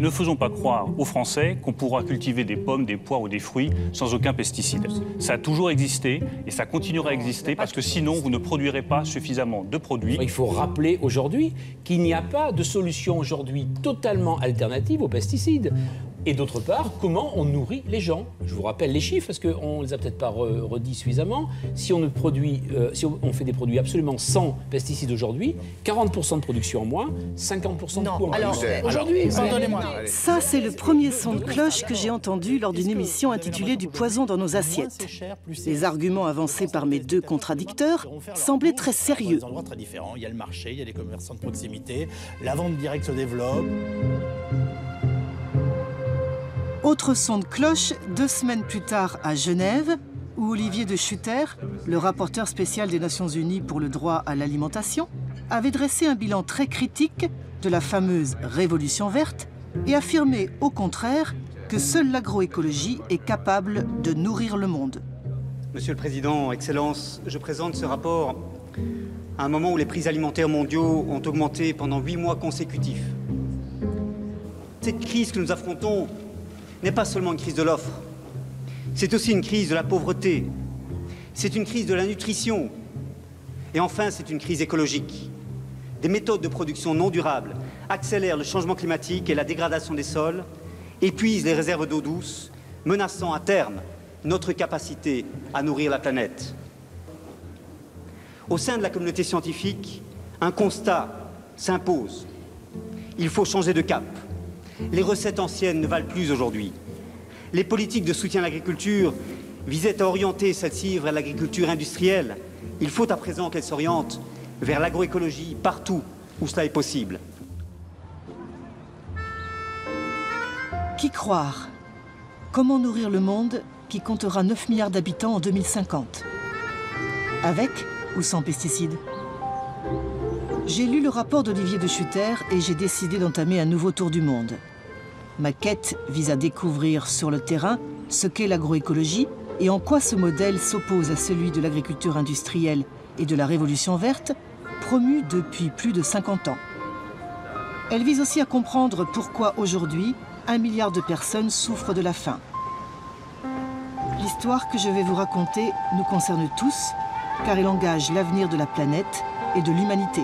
Ne faisons pas croire aux Français qu'on pourra cultiver des pommes, des poires ou des fruits sans aucun pesticide. Ça a toujours existé et ça continuera à exister parce que sinon vous ne produirez pas suffisamment de produits. Il faut rappeler aujourd'hui qu'il n'y a pas de solution aujourd'hui totalement alternative aux pesticides. Et d'autre part, comment on nourrit les gens. Je vous rappelle les chiffres, parce qu'on ne les a peut-être pas redits suffisamment. Si on fait des produits absolument sans pesticides aujourd'hui, 40% de production en moins, 50% de coût en plus. Aujourd'hui, pardonnez-moi. Ça, c'est le premier son de cloche que j'ai entendu lors d'une émission intitulée « Du poison dans nos assiettes ». Les arguments avancés par mes deux contradicteurs semblaient très sérieux. Des endroits très différents. Il y a le marché, il y a les commerçants de proximité, la vente directe se développe. Autre son de cloche, 2 semaines plus tard à Genève, où Olivier de Schutter, le rapporteur spécial des Nations Unies pour le droit à l'alimentation, avait dressé un bilan très critique de la fameuse Révolution verte et affirmé au contraire que seule l'agroécologie est capable de nourrir le monde. Monsieur le Président, Excellences, je présente ce rapport à un moment où les prix alimentaires mondiaux ont augmenté pendant 8 mois consécutifs. Cette crise que nous affrontons n'est pas seulement une crise de l'offre, c'est aussi une crise de la pauvreté, c'est une crise de la nutrition, et enfin c'est une crise écologique. Des méthodes de production non durables accélèrent le changement climatique et la dégradation des sols, épuisent les réserves d'eau douce, menaçant à terme notre capacité à nourrir la planète. Au sein de la communauté scientifique, un constat s'impose. Il faut changer de cap. Les recettes anciennes ne valent plus aujourd'hui. Les politiques de soutien à l'agriculture visaient à orienter celle-ci vers l'agriculture industrielle. Il faut à présent qu'elle s'oriente vers l'agroécologie partout où cela est possible. Qui croire? Comment nourrir le monde qui comptera 9 milliards d'habitants en 2050? Avec ou sans pesticides? J'ai lu le rapport d'Olivier de Schutter et j'ai décidé d'entamer un nouveau tour du monde. Ma quête vise à découvrir sur le terrain ce qu'est l'agroécologie et en quoi ce modèle s'oppose à celui de l'agriculture industrielle et de la révolution verte, promue depuis plus de 50 ans. Elle vise aussi à comprendre pourquoi aujourd'hui 1 milliard de personnes souffrent de la faim. L'histoire que je vais vous raconter nous concerne tous, car elle engage l'avenir de la planète et de l'humanité.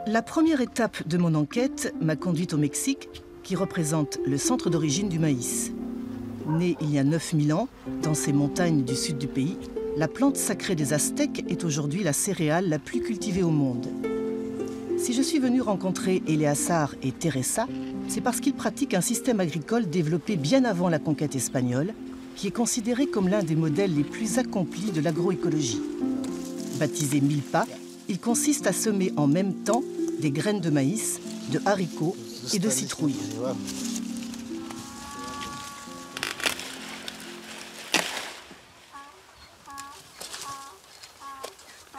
La première étape de mon enquête m'a conduite au Mexique, qui représente le centre d'origine du maïs. Née il y a 9000 ans, dans ces montagnes du sud du pays, la plante sacrée des Aztèques est aujourd'hui la céréale la plus cultivée au monde. Si je suis venue rencontrer Eleazar et Teresa, c'est parce qu'ils pratiquent un système agricole développé bien avant la conquête espagnole, qui est considéré comme l'un des modèles les plus accomplis de l'agroécologie. Baptisé milpa, il consiste à semer en même temps des graines de maïs, de haricots et de citrouilles.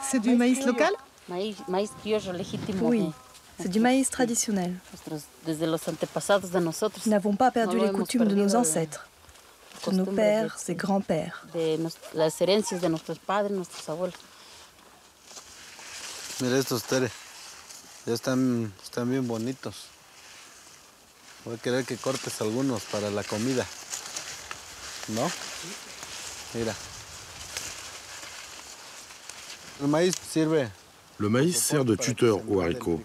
C'est du maïs local? Oui, c'est du maïs traditionnel. Nous n'avons pas perdu les coutumes de nos ancêtres, de nos pères et grands-pères. Mira estos, Tere. Ya están bien bonitos. Voy a querer que cortes algunos para la comida. ¿No? Mira. Le maïs sirve. Le maïs sert de tuteur aux haricots.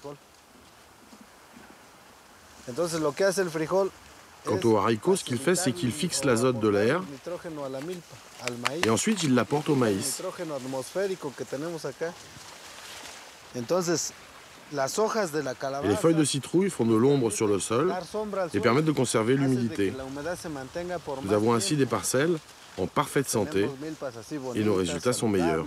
Entonces, lo que hace el frijol. Quant au haricot, ce qu'il fait, c'est qu'il fixe l'azote de l'air et ensuite il l'apporte au maïs. Et les feuilles de citrouille font de l'ombre sur le sol et permettent de conserver l'humidité. Nous avons ainsi des parcelles en parfaite santé et nos résultats sont meilleurs.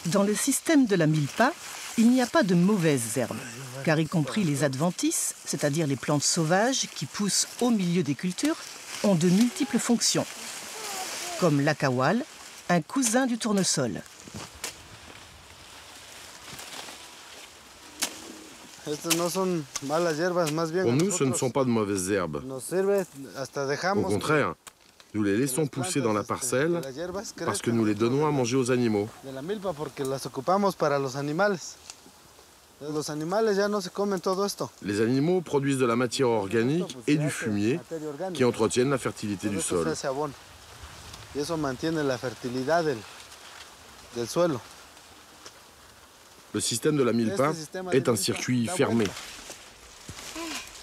Dans le système de la milpa, il n'y a pas de mauvaises herbes, car y compris les adventices, c'est-à-dire les plantes sauvages qui poussent au milieu des cultures, ont de multiples fonctions, comme l'akawal, un cousin du tournesol. Pour nous, ce ne sont pas de mauvaises herbes. Au contraire, nous les laissons pousser dans la parcelle parce que nous les donnons à manger aux animaux. Les animaux produisent de la matière organique et du fumier qui entretiennent la fertilité du sol. Le système de la milpa est un circuit fermé.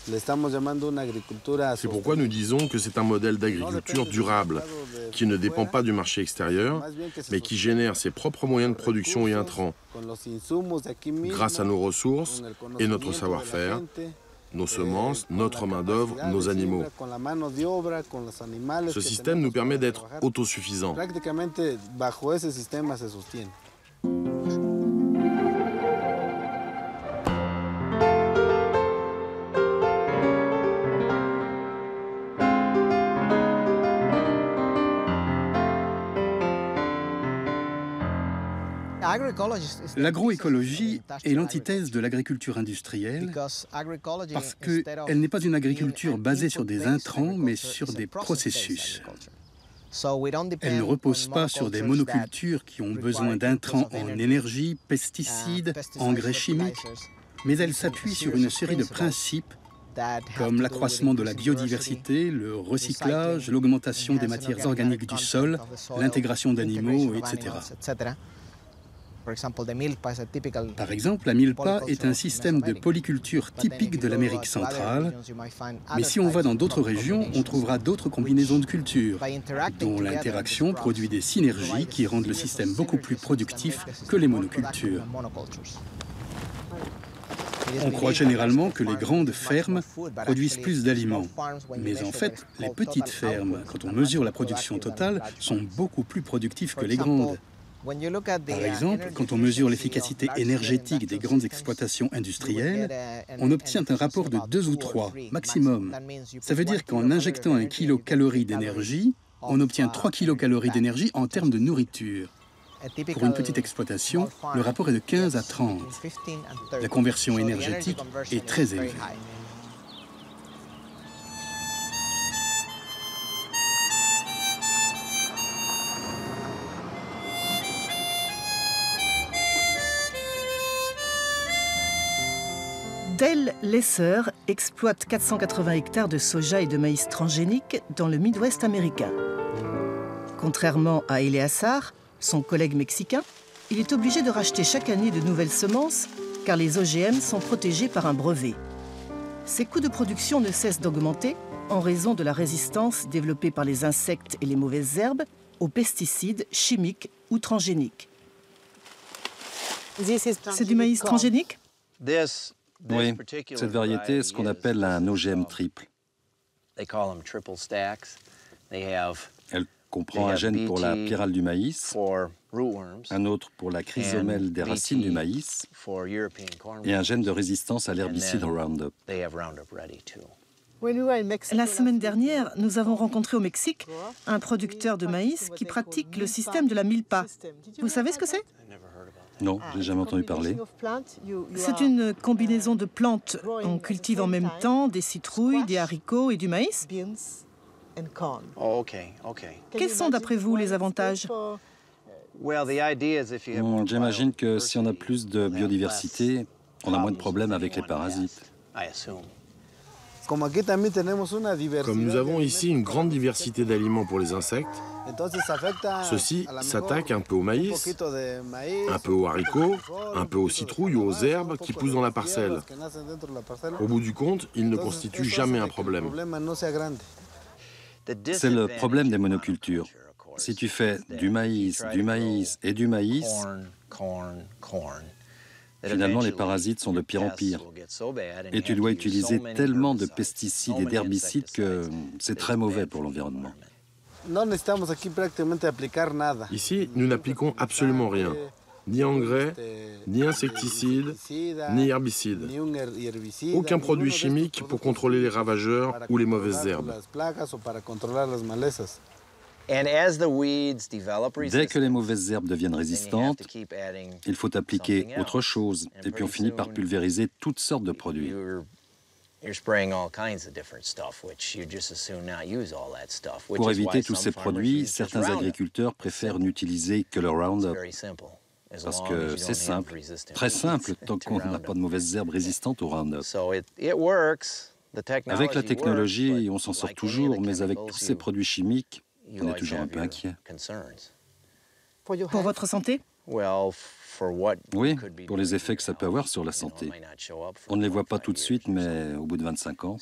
C'est pourquoi nous disons que c'est un modèle d'agriculture durable, qui ne dépend pas du marché extérieur, mais qui génère ses propres moyens de production et intrants, grâce à nos ressources et notre savoir-faire, nos semences, notre main-d'œuvre, nos animaux. Ce système nous permet d'être autosuffisants. L'agroécologie est l'antithèse de l'agriculture industrielle parce qu'elle n'est pas une agriculture basée sur des intrants, mais sur des processus. Elle ne repose pas sur des monocultures qui ont besoin d'intrants en énergie, pesticides, engrais chimiques, mais elle s'appuie sur une série de principes comme l'accroissement de la biodiversité, le recyclage, l'augmentation des matières organiques du sol, l'intégration d'animaux, etc. Par exemple, la milpa est un système de polyculture typique de l'Amérique centrale, mais si on va dans d'autres régions, on trouvera d'autres combinaisons de cultures, dont l'interaction produit des synergies qui rendent le système beaucoup plus productif que les monocultures. On croit généralement que les grandes fermes produisent plus d'aliments, mais en fait, les petites fermes, quand on mesure la production totale, sont beaucoup plus productives que les grandes. Par exemple, quand on mesure l'efficacité énergétique des grandes exploitations industrielles, on obtient un rapport de 2 ou 3, maximum. Ça veut dire qu'en injectant 1 kilocalorie d'énergie, on obtient 3 kilocalories d'énergie en termes de nourriture. Pour une petite exploitation, le rapport est de 15 à 30. La conversion énergétique est très élevée. Dale Lesser exploite 480 hectares de soja et de maïs transgénique dans le Midwest américain. Contrairement à Eleazar, son collègue mexicain, il est obligé de racheter chaque année de nouvelles semences car les OGM sont protégés par un brevet. Ses coûts de production ne cessent d'augmenter en raison de la résistance développée par les insectes et les mauvaises herbes aux pesticides chimiques ou transgéniques. C'est du maïs transgénique ? Oui, cette variété est ce qu'on appelle un OGM triple. Elle comprend un gène pour la pyrale du maïs, un autre pour la chrysomèle des racines du maïs et un gène de résistance à l'herbicide Roundup. La semaine dernière, nous avons rencontré au Mexique un producteur de maïs qui pratique le système de la milpa. Vous savez ce que c'est ? Non, je n'ai jamais entendu parler. C'est une combinaison de plantes. On cultive en même temps des citrouilles, des haricots et du maïs. Quels sont d'après vous les avantages ? J'imagine que si on a plus de biodiversité, on a moins de problèmes avec les parasites. Comme nous avons ici une grande diversité d'aliments pour les insectes, ceux-ci s'attaquent un peu au maïs, un peu aux haricots, un peu aux citrouilles ou aux herbes qui poussent dans la parcelle. Au bout du compte, ils ne constituent jamais un problème. C'est le problème des monocultures. Si tu fais du maïs et du maïs, finalement les parasites sont de pire en pire. Et tu dois utiliser tellement de pesticides et d'herbicides que c'est très mauvais pour l'environnement. Ici, nous n'appliquons absolument rien. Ni engrais, ni insecticides, ni herbicides. Aucun produit chimique pour contrôler les ravageurs ou les mauvaises herbes. Dès que les mauvaises herbes deviennent résistantes, il faut appliquer autre chose. Et puis on finit par pulvériser toutes sortes de produits. Pour éviter tous ces produits, certains agriculteurs préfèrent n'utiliser que le Roundup. Parce que c'est simple, très simple, tant qu'on n'a pas de mauvaises herbes résistantes au Roundup. Avec la technologie, on s'en sort toujours, mais avec tous ces produits chimiques, on est toujours un peu inquiet. Pour votre santé? Oui, pour les effets que ça peut avoir sur la santé. On ne les voit pas tout de suite, mais au bout de 25 ans.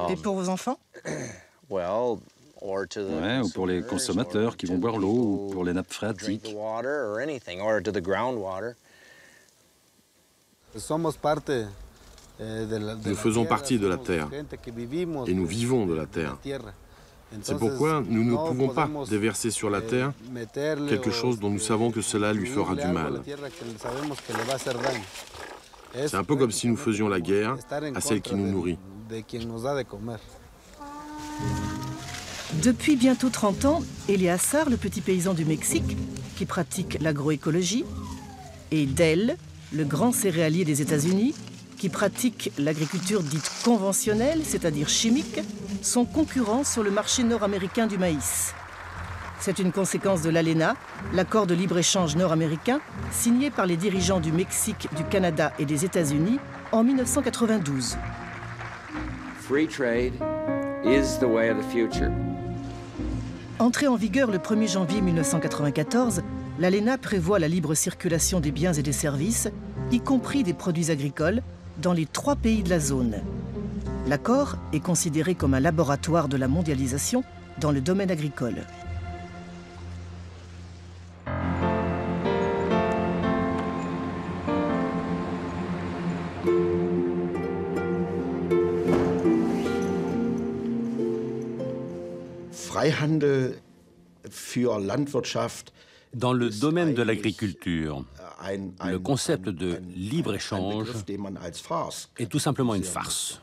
Et pour vos enfants? Ouais, ou pour les consommateurs qui vont boire l'eau, ou pour les nappes phréatiques. Nous faisons partie de la Terre et nous vivons de la Terre. C'est pourquoi nous ne pouvons pas déverser sur la Terre quelque chose dont nous savons que cela lui fera du mal. C'est un peu comme si nous faisions la guerre à celle qui nous nourrit. Depuis bientôt 30 ans, Eleazar, le petit paysan du Mexique, qui pratique l'agroécologie, et Dell, le grand céréalier des États-Unis, qui pratique l'agriculture dite conventionnelle, c'est-à-dire chimique, sont concurrents sur le marché nord-américain du maïs. C'est une conséquence de l'ALENA, l'accord de libre-échange nord-américain, signé par les dirigeants du Mexique, du Canada et des États-Unis en 1992. Free trade is the way of the future. Entrée en vigueur le 1er janvier 1994, l'ALENA prévoit la libre circulation des biens et des services, y compris des produits agricoles, dans les 3 pays de la zone. L'accord est considéré comme un laboratoire de la mondialisation dans le domaine agricole. Dans le domaine de l'agriculture, le concept de libre-échange est tout simplement une farce.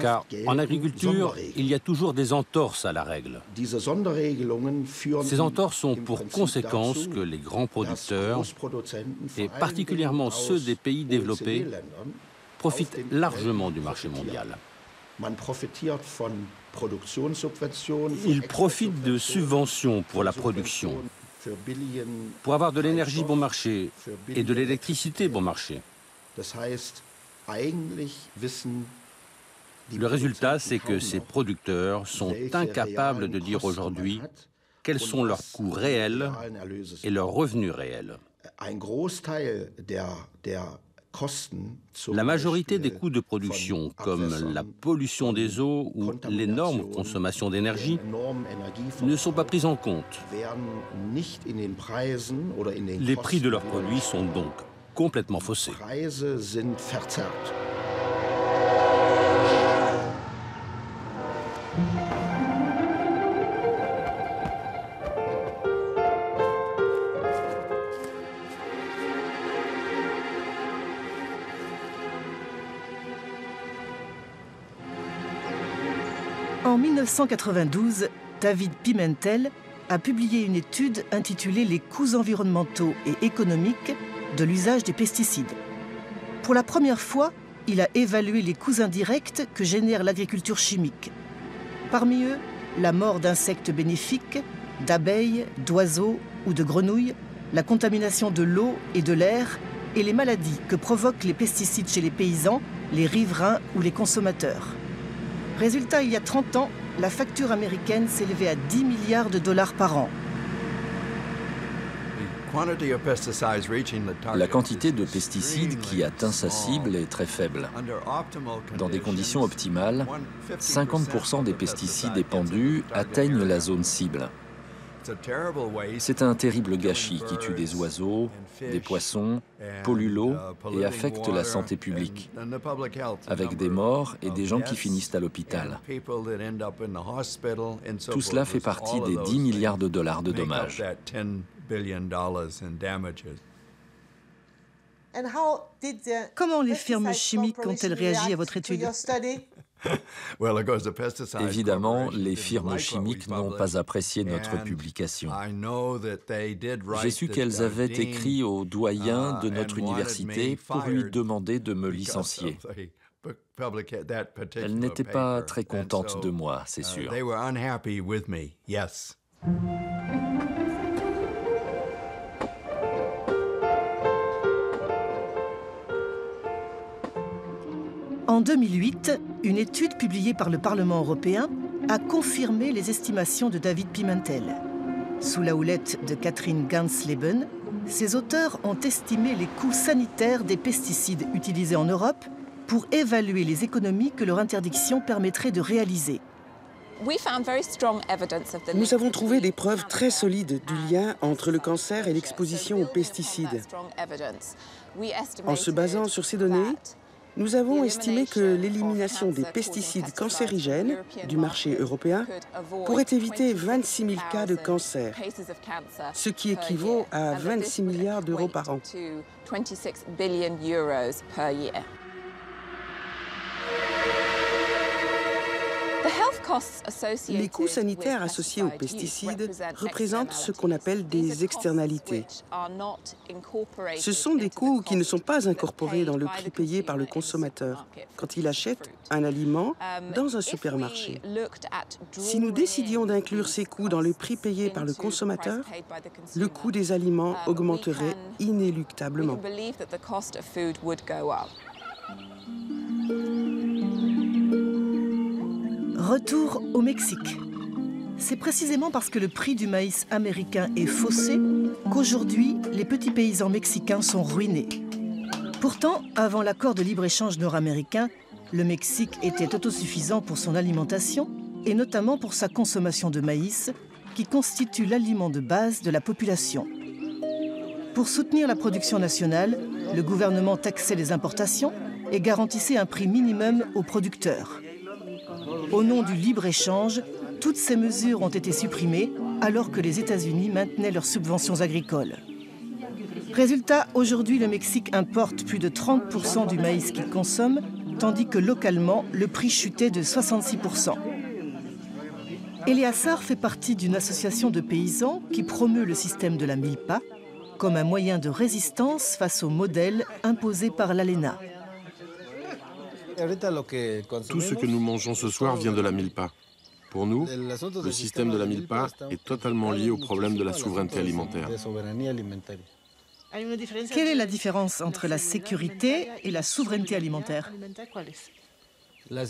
Car en agriculture, il y a toujours des entorses à la règle. Ces entorses ont pour conséquence que les grands producteurs, et particulièrement ceux des pays développés, profitent largement du marché mondial. Ils profitent de subventions pour la production, pour avoir de l'énergie bon marché et de l'électricité bon marché. Le résultat, c'est que ces producteurs sont incapables de dire aujourd'hui quels sont leurs coûts réels et leurs revenus réels. La majorité des coûts de production, comme la pollution des eaux ou l'énorme consommation d'énergie, ne sont pas pris en compte. Les prix de leurs produits sont donc complètement faussés. En 1992, David Pimentel a publié une étude intitulée « Les coûts environnementaux et économiques de l'usage des pesticides ». Pour la première fois, il a évalué les coûts indirects que génère l'agriculture chimique. Parmi eux, la mort d'insectes bénéfiques, d'abeilles, d'oiseaux ou de grenouilles, la contamination de l'eau et de l'air et les maladies que provoquent les pesticides chez les paysans, les riverains ou les consommateurs. Résultat, il y a 30 ans, la facture américaine s'élevait à 10 milliards de dollars par an. La quantité de pesticides qui atteint sa cible est très faible. Dans des conditions optimales, 50% des pesticides épandus atteignent la zone cible. C'est un terrible gâchis qui tue des oiseaux, des poissons, pollue l'eau et affecte la santé publique, avec des morts et des gens qui finissent à l'hôpital. Tout cela fait partie des 10 milliards de dollars de dommages. Comment les firmes chimiques ont-elles réagi à votre étude? Évidemment, les firmes chimiques n'ont pas apprécié notre publication. J'ai su qu'elles avaient écrit au doyen de notre université pour lui demander de me licencier. Elles n'étaient pas très contentes de moi, c'est sûr. En 2008, une étude publiée par le Parlement européen a confirmé les estimations de David Pimentel. Sous la houlette de Catherine Gansleben, ses auteurs ont estimé les coûts sanitaires des pesticides utilisés en Europe pour évaluer les économies que leur interdiction permettrait de réaliser. Nous avons trouvé des preuves très solides du lien entre le cancer et l'exposition aux pesticides. En se basant sur ces données, nous avons estimé que l'élimination des pesticides cancérigènes du marché européen pourrait éviter 26 000 cas de cancer, ce qui équivaut à 26 milliards d'euros par an. Les coûts sanitaires associés aux pesticides représentent ce qu'on appelle des externalités. Ce sont des coûts qui ne sont pas incorporés dans le prix payé par le consommateur quand il achète un aliment dans un supermarché. Si nous décidions d'inclure ces coûts dans le prix payé par le consommateur, le coût des aliments augmenterait inéluctablement. Retour au Mexique. C'est précisément parce que le prix du maïs américain est faussé qu'aujourd'hui, les petits paysans mexicains sont ruinés. Pourtant, avant l'accord de libre-échange nord-américain, le Mexique était autosuffisant pour son alimentation et notamment pour sa consommation de maïs, qui constitue l'aliment de base de la population. Pour soutenir la production nationale, le gouvernement taxait les importations et garantissait un prix minimum aux producteurs. Au nom du libre-échange, toutes ces mesures ont été supprimées alors que les États-Unis maintenaient leurs subventions agricoles. Résultat, aujourd'hui, le Mexique importe plus de 30% du maïs qu'il consomme, tandis que localement, le prix chutait de 66%. Eleazar fait partie d'une association de paysans qui promeut le système de la milpa comme un moyen de résistance face au modèle imposé par l'ALENA. Tout ce que nous mangeons ce soir vient de la milpa. Pour nous, le système de la milpa est totalement lié au problème de la souveraineté alimentaire. Quelle est la différence entre la sécurité et la souveraineté alimentaire? La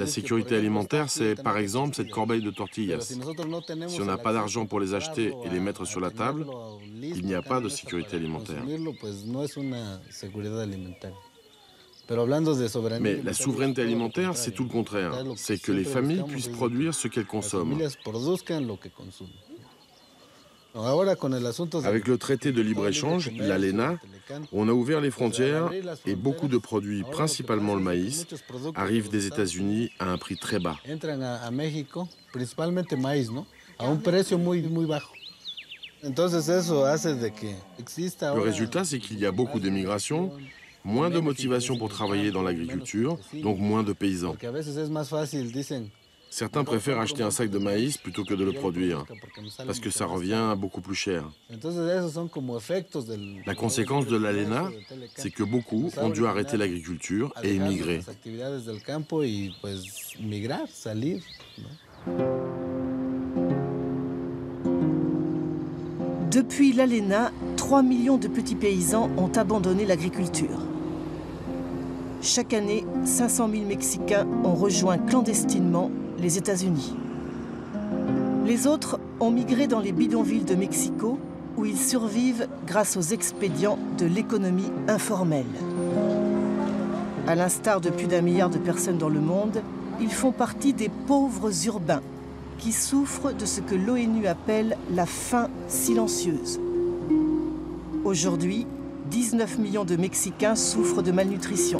sécurité alimentaire, c'est par exemple cette corbeille de tortillas. Si on n'a pas d'argent pour les acheter et les mettre sur la table, il n'y a pas de sécurité alimentaire. Mais la souveraineté alimentaire, c'est tout le contraire. C'est que les familles puissent produire ce qu'elles consomment. Avec le traité de libre-échange, l'ALENA, on a ouvert les frontières et beaucoup de produits, principalement le maïs, arrivent des États-Unis à un prix très bas. Le résultat, c'est qu'il y a beaucoup d'émigration, moins de motivation pour travailler dans l'agriculture, donc moins de paysans. Certains préfèrent acheter un sac de maïs plutôt que de le produire, parce que ça revient beaucoup plus cher. La conséquence de l'ALENA, c'est que beaucoup ont dû arrêter l'agriculture et émigrer. Depuis l'ALENA, 3 millions de petits paysans ont abandonné l'agriculture. Chaque année, 500 000 Mexicains ont rejoint clandestinement les États-Unis. Les autres ont migré dans les bidonvilles de Mexico où ils survivent grâce aux expédients de l'économie informelle. À l'instar de plus d'1 milliard de personnes dans le monde, ils font partie des pauvres urbains qui souffrent de ce que l'ONU appelle la faim silencieuse. Aujourd'hui, 19 millions de Mexicains souffrent de malnutrition.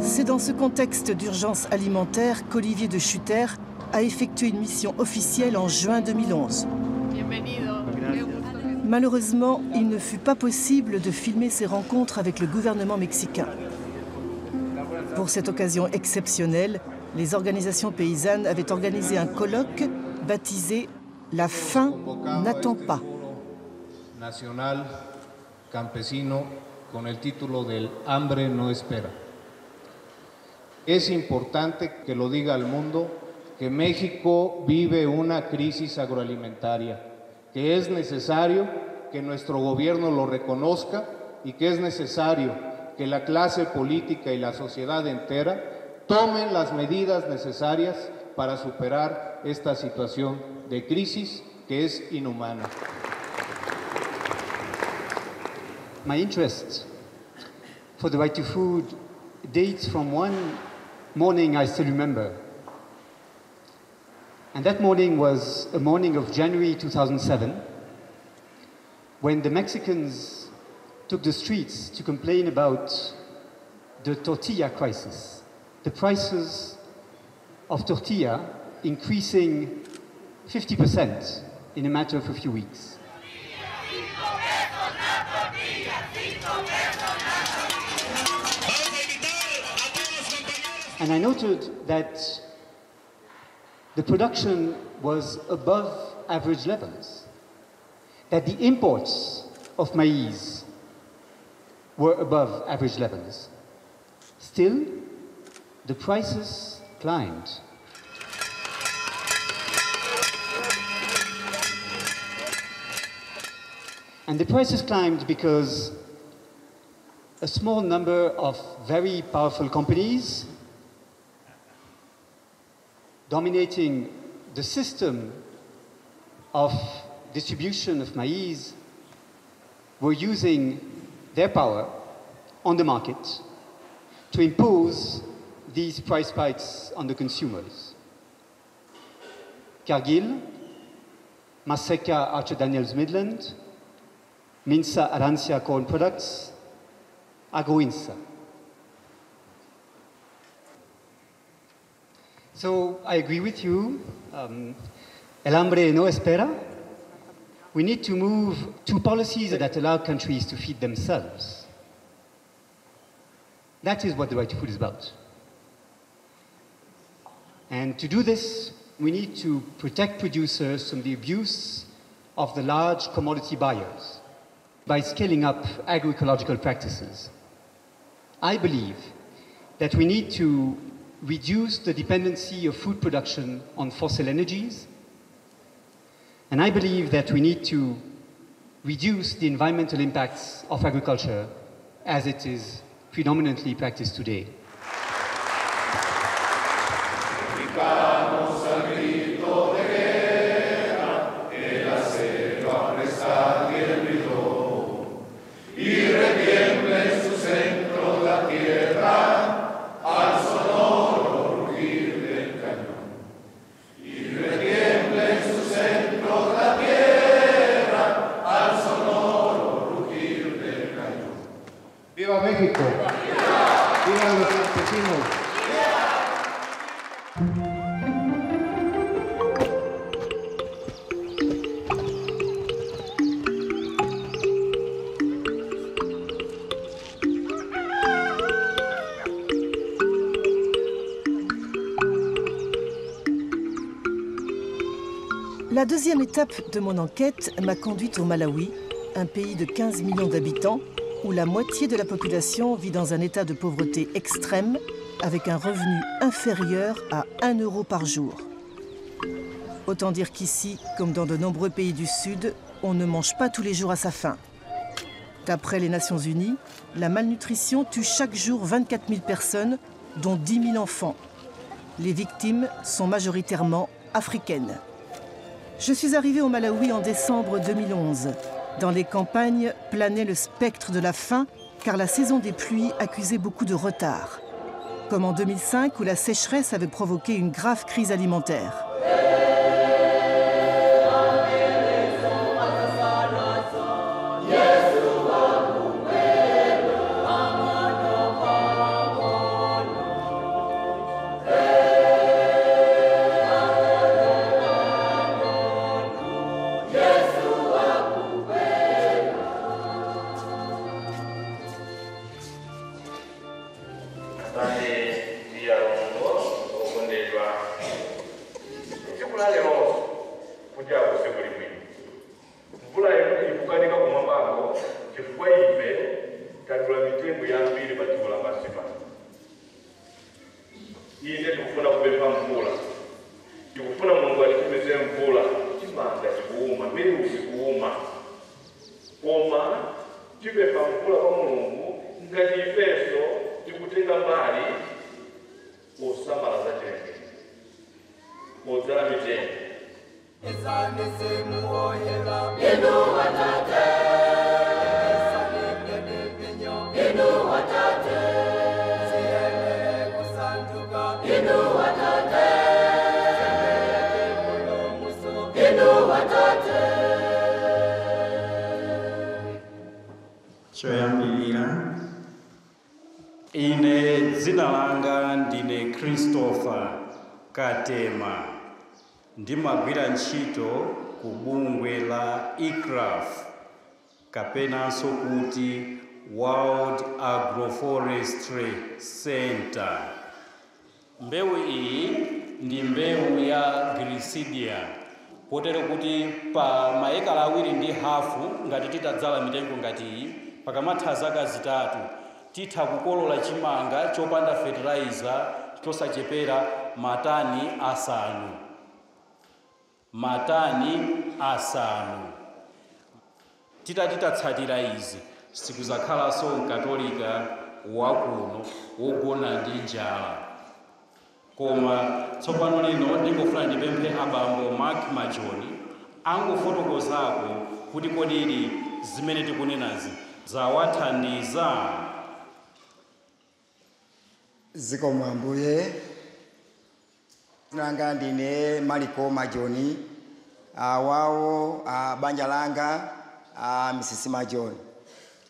C'est dans ce contexte d'urgence alimentaire qu'Olivier de Schutter a effectué une mission officielle en juin 2011. Malheureusement, il ne fut pas possible de filmer ces rencontres avec le gouvernement mexicain. Pour cette occasion exceptionnelle, les organisations paysannes avaient organisé un colloque baptisé « La faim n'attend pas ». Nacional campesino con el título del Hambre no espera. Es importante que lo diga al mundo que México vive una crisis agroalimentaria, que es necesario que nuestro gobierno lo reconozca y que es necesario que la clase política y la sociedad entera tomen las medidas necesarias para superar esta situación de crisis que es inhumana. My interest for the right to food dates from one morning I still remember. And that morning was a morning of January 2007, when the Mexicans took the streets to complain about the tortilla crisis, the prices of tortilla increasing 50% in a matter of a few weeks. And I noted that the production was above average levels, that the imports of maize were above average levels. Still, the prices climbed. And the prices climbed because a small number of very powerful companies dominating the system of distribution of maize were using their power on the market to impose these price spikes on the consumers. Cargill, Maseca Archer Daniels Midland, Minsa Arancia Corn Products, Agroinsa. So I agree with you. El hambre no espera. We need to move to policies that allow countries to feed themselves. That is what the right to food is about. And to do this, we need to protect producers from the abuse of the large commodity buyers by scaling up agroecological practices. I believe that we need to reduce the dependency of food production on fossil energies. And I believe that we need to reduce the environmental impacts of agriculture as it is predominantly practiced today. ¡Viva México! ¡Viva los campesinos! La deuxième étape de mon enquête m'a conduite au Malawi, un pays de 15 millions d'habitants, où la moitié de la population vit dans un état de pauvreté extrême, avec un revenu inférieur à 1 € par jour. Autant dire qu'ici, comme dans de nombreux pays du Sud, on ne mange pas tous les jours à sa faim. D'après les Nations Unies, la malnutrition tue chaque jour 24 000 personnes, dont 10 000 enfants. Les victimes sont majoritairement africaine. Je suis arrivée au Malawi en décembre 2011. Dans les campagnes planait le spectre de la faim, car la saison des pluies accusait beaucoup de retard. Comme en 2005, où la sécheresse avait provoqué une grave crise alimentaire. Choyambirira ine dzina langa ndine Christopher Katema ndimagwira ntchito ku bungwe la ICRAF kapenanso kuti World Agroforestry Center. Mbewu iyi ndi mbewu ya Glycidia potero kuti pa maekala awiri ndi hafu ngati titadzala mitengo ngati iyi pakamatha zaka zitatu titha kukolola chimanga chopanda fertilizer chosachepera matani asanu. Titatsatira izi sikuzakhalanso mkatolika wakuno wogona ndi njala. Koma tsopano lino ndingofuna ndipemphe abambo Mark Majoni angofotokozako kuti kodi zimene tikunenazi zawathandiza. Zikomo Ambuye. Nanga ndine Mariko Majoni wawo banja langa Mrs. Majoni.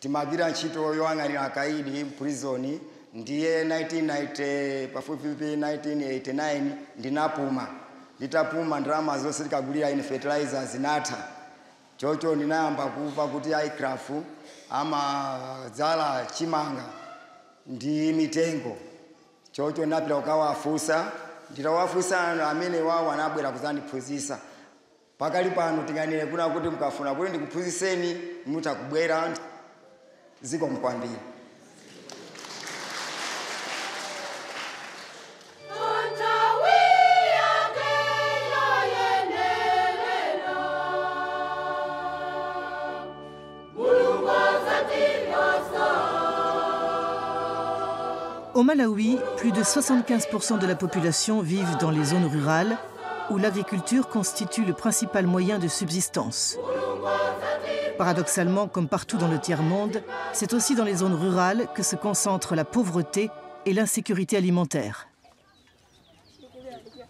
Timagwira ntchito yoyang'anira akaidi prison ndiye 1989 ndinapuma. Nditapuma ndalama zonse tikagulira ine fertilizer zinatha. Chocho ndinayamba kuva kuti ICRAF amadzala chimanga ndi mitengo. Chocho ndapita kukawafunsa nditawafunsa amene wawo anabwera kuzandiphunzitsa. Pakali pano tinganene kuna kuti mukafuna kuti ndikuphunzitseni mutakubwera. Zikomo kwambiri. Au Malawi, plus de 75% de la population vivent dans les zones rurales où l'agriculture constitue le principal moyen de subsistance. Paradoxalement, comme partout dans le tiers-monde, c'est aussi dans les zones rurales que se concentrent la pauvreté et l'insécurité alimentaire.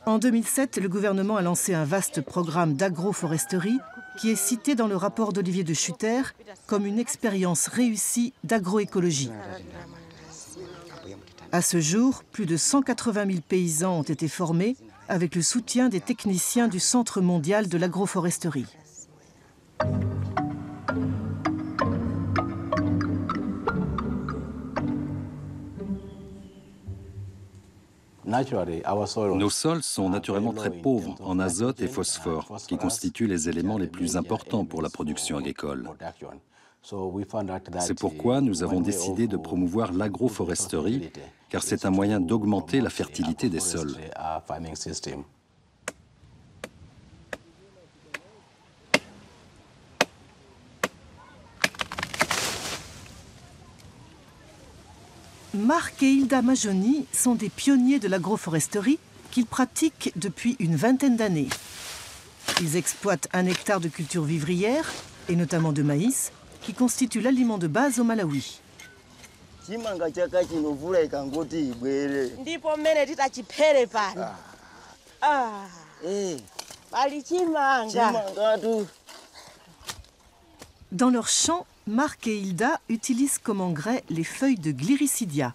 En 2007, le gouvernement a lancé un vaste programme d'agroforesterie qui est cité dans le rapport d'Olivier de Schutter comme une expérience réussie d'agroécologie. À ce jour, plus de 180 000 paysans ont été formés avec le soutien des techniciens du Centre mondial de l'agroforesterie. Nos sols sont naturellement très pauvres en azote et phosphore, qui constituent les éléments les plus importants pour la production agricole. C'est pourquoi nous avons décidé de promouvoir l'agroforesterie, car c'est un moyen d'augmenter la fertilité des sols. Marc et Hilda Majoni sont des pionniers de l'agroforesterie qu'ils pratiquent depuis une vingtaine d'années. Ils exploitent 1 hectare de culture vivrière, et notamment de maïs, qui constitue l'aliment de base au Malawi. Dans leur champ, Marc et Hilda utilisent comme engrais les feuilles de Gliricidia,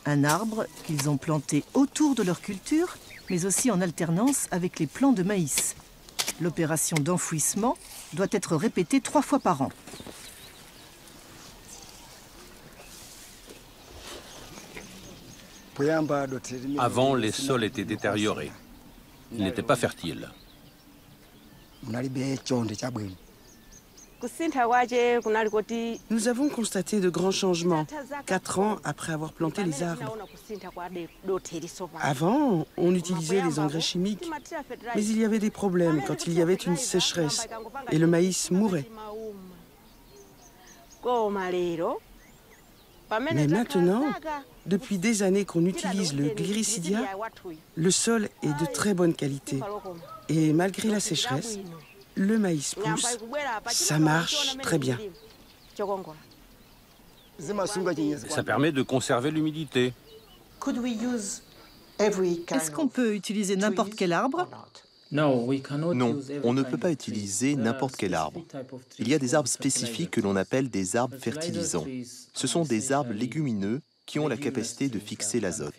un arbre qu'ils ont planté autour de leur culture, mais aussi en alternance avec les plants de maïs. L'opération d'enfouissement doit être répétée 3 fois par an. Avant, les sols étaient détériorés. Ils n'étaient pas fertiles. Nous avons constaté de grands changements 4 ans après avoir planté les arbres. Avant, on utilisait des engrais chimiques, mais il y avait des problèmes quand il y avait une sécheresse et le maïs mourait. Mais maintenant, depuis des années qu'on utilise le Gliricidia, le sol est de très bonne qualité. Et malgré la sécheresse, le maïs pousse, ça marche très bien. Ça permet de conserver l'humidité. Est-ce qu'on peut utiliser n'importe quel arbre? Non, on ne peut pas utiliser n'importe quel arbre. Il y a des arbres spécifiques que l'on appelle des arbres fertilisants. Ce sont des arbres légumineux qui ont la capacité de fixer l'azote.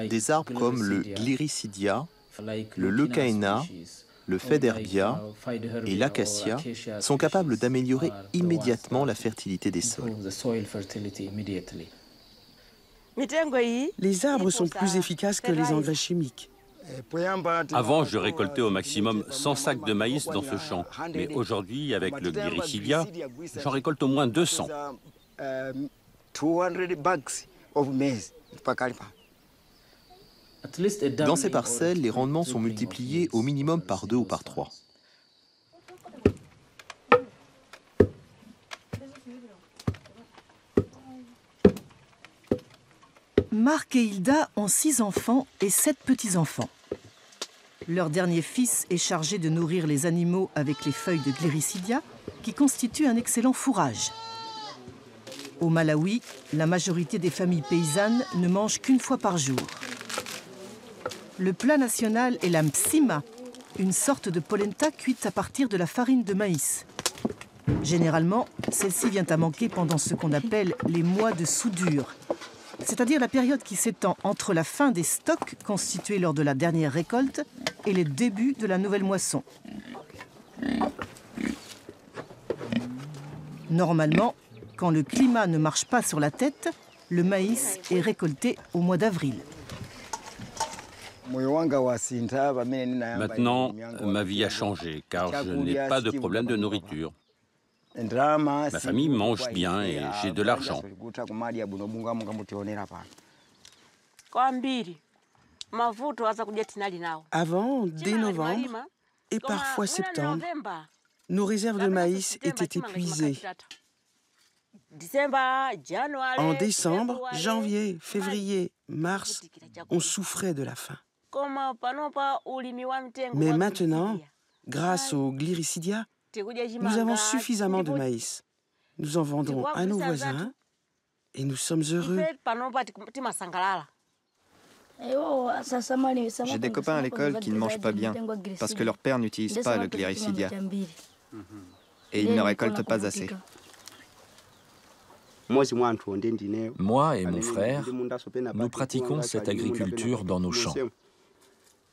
Des arbres comme le Gliricidia, le Leucaena, le Federbia et l'acacia sont capables d'améliorer immédiatement la fertilité des sols. Les arbres sont plus efficaces que les engrais chimiques. Avant, je récoltais au maximum 100 sacs de maïs dans ce champ. Mais aujourd'hui, avec le Gliricidia, j'en récolte au moins 200. Dans ces parcelles, les rendements sont multipliés au minimum par 2 ou par 3. Marc et Hilda ont 6 enfants et 7 petits-enfants. Leur dernier fils est chargé de nourrir les animaux avec les feuilles de Gliricidia, qui constituent un excellent fourrage. Au Malawi, la majorité des familles paysannes ne mangent qu'1 fois par jour. Le plat national est la msima, une sorte de polenta cuite à partir de la farine de maïs. Généralement, celle-ci vient à manquer pendant ce qu'on appelle les mois de soudure, c'est-à-dire la période qui s'étend entre la fin des stocks constitués lors de la dernière récolte et le début de la nouvelle moisson. Normalement, quand le climat ne marche pas sur la tête, le maïs est récolté au mois d'avril. Maintenant, ma vie a changé, car je n'ai pas de problème de nourriture. Ma famille mange bien et j'ai de l'argent. Avant, dès novembre et parfois septembre, nos réserves de maïs étaient épuisées. En décembre, janvier, février, mars, on souffrait de la faim. Mais maintenant, grâce au Gliricidia, nous avons suffisamment de maïs. Nous en vendons à nos voisins et nous sommes heureux. J'ai des copains à l'école qui ne mangent pas bien parce que leur père n'utilise pas le Gliricidia et ils ne récoltent pas assez. Moi et mon frère, nous pratiquons cette agriculture dans nos champs.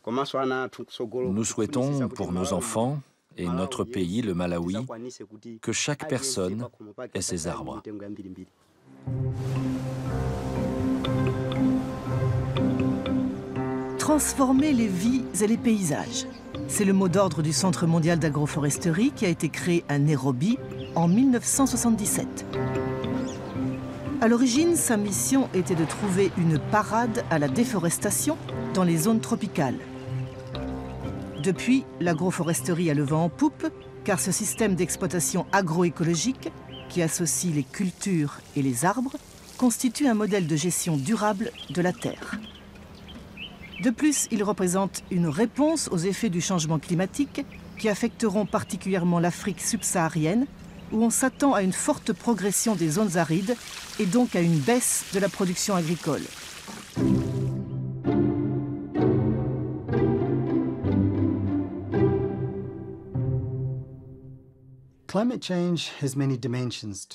Nous souhaitons pour nos enfants et notre pays, le Malawi, que chaque personne ait ses arbres. Transformer les vies et les paysages. C'est le mot d'ordre du Centre mondial d'agroforesterie qui a été créé à Nairobi en 1977. À l'origine, sa mission était de trouver une parade à la déforestation dans les zones tropicales. Depuis, l'agroforesterie a le vent en poupe, car ce système d'exploitation agroécologique, qui associe les cultures et les arbres, constitue un modèle de gestion durable de la terre. De plus, il représente une réponse aux effets du changement climatique qui affecteront particulièrement l'Afrique subsaharienne, où on s'attend à une forte progression des zones arides et donc à une baisse de la production agricole.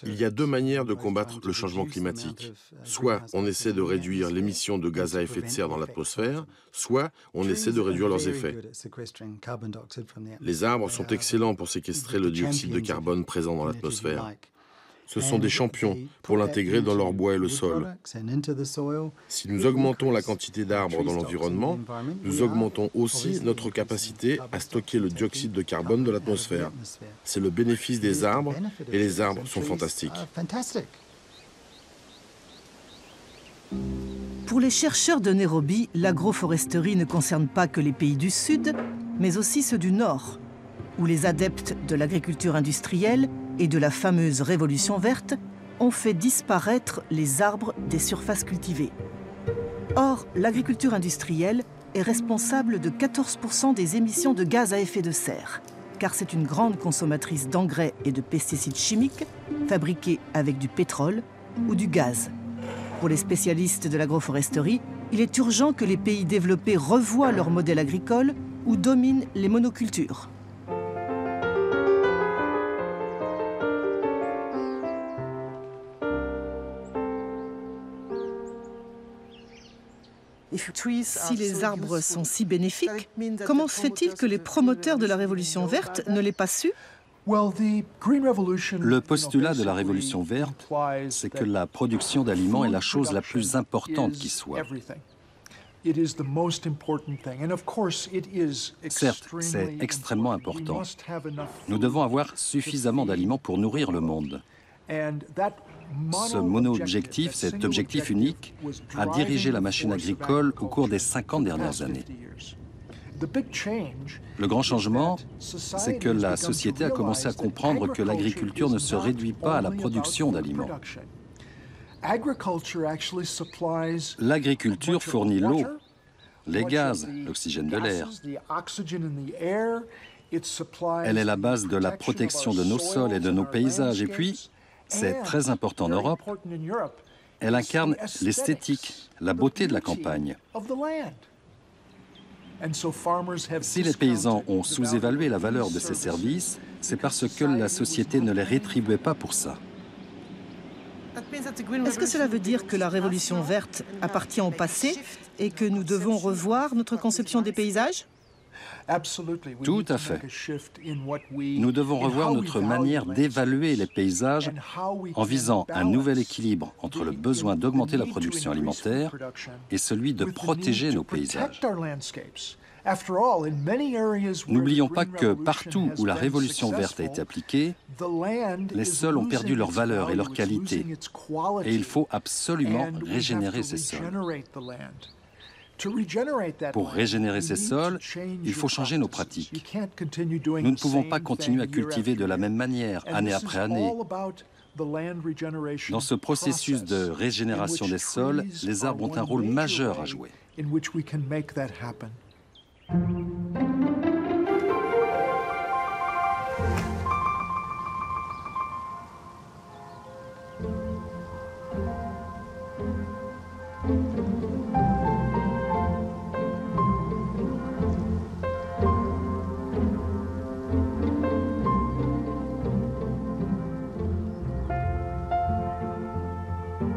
Il y a deux manières de combattre le changement climatique. Soit on essaie de réduire l'émission de gaz à effet de serre dans l'atmosphère, soit on essaie de réduire leurs effets. Les arbres sont excellents pour séquestrer le dioxyde de carbone présent dans l'atmosphère. Ce sont des champions pour l'intégrer dans leur bois et le sol. Si nous augmentons la quantité d'arbres dans l'environnement, nous augmentons aussi notre capacité à stocker le dioxyde de carbone de l'atmosphère. C'est le bénéfice des arbres et les arbres sont fantastiques. Pour les chercheurs de Nairobi, l'agroforesterie ne concerne pas que les pays du Sud, mais aussi ceux du Nord, où les adeptes de l'agriculture industrielle et de la fameuse révolution verte ont fait disparaître les arbres des surfaces cultivées. Or, l'agriculture industrielle est responsable de 14% des émissions de gaz à effet de serre, car c'est une grande consommatrice d'engrais et de pesticides chimiques fabriqués avec du pétrole ou du gaz. Pour les spécialistes de l'agroforesterie, il est urgent que les pays développés revoient leur modèle agricole ou dominent les monocultures. Si les arbres sont si bénéfiques, comment se fait-il que les promoteurs de la Révolution verte ne l'aient pas su ? Le postulat de la Révolution verte, c'est que la production d'aliments est la chose la plus importante qui soit. Certes, c'est extrêmement important. Nous devons avoir suffisamment d'aliments pour nourrir le monde. Ce mono-objectif, cet objectif unique, a dirigé la machine agricole au cours des 50 dernières années. Le grand changement, c'est que la société a commencé à comprendre que l'agriculture ne se réduit pas à la production d'aliments. L'agriculture fournit l'eau, les gaz, l'oxygène de l'air. Elle est la base de la protection de nos sols et de nos paysages. Et puis, c'est très important en Europe, elle incarne l'esthétique, la beauté de la campagne. Si les paysans ont sous-évalué la valeur de ces services, c'est parce que la société ne les rétribuait pas pour ça. Est-ce que cela veut dire que la Révolution verte appartient au passé et que nous devons revoir notre conception des paysages ? Tout à fait. Nous devons revoir notre manière d'évaluer les paysages en visant un nouvel équilibre entre le besoin d'augmenter la production alimentaire et celui de protéger nos paysages. N'oublions pas que partout où la Révolution verte a été appliquée, les sols ont perdu leur valeur et leur qualité, et il faut absolument régénérer ces sols. Pour régénérer ces sols, il faut changer nos pratiques. Nous ne pouvons pas continuer à cultiver de la même manière, année après année. Dans ce processus de régénération des sols, les arbres ont un rôle majeur à jouer.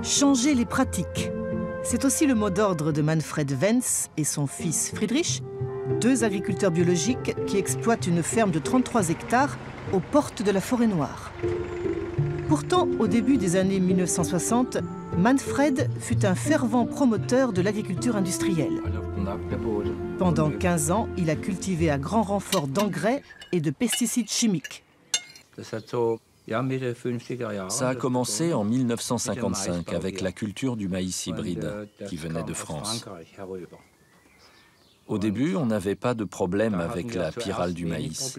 Changer les pratiques. C'est aussi le mot d'ordre de Manfred Wenz et son fils Friedrich, deux agriculteurs biologiques qui exploitent une ferme de 33 hectares aux portes de la Forêt Noire. Pourtant, au début des années 1960, Manfred fut un fervent promoteur de l'agriculture industrielle. Pendant 15 ans, il a cultivé à grand renfort d'engrais et de pesticides chimiques. Ça a commencé en 1955 avec la culture du maïs hybride qui venait de France. Au début, on n'avait pas de problème avec la pyrale du maïs.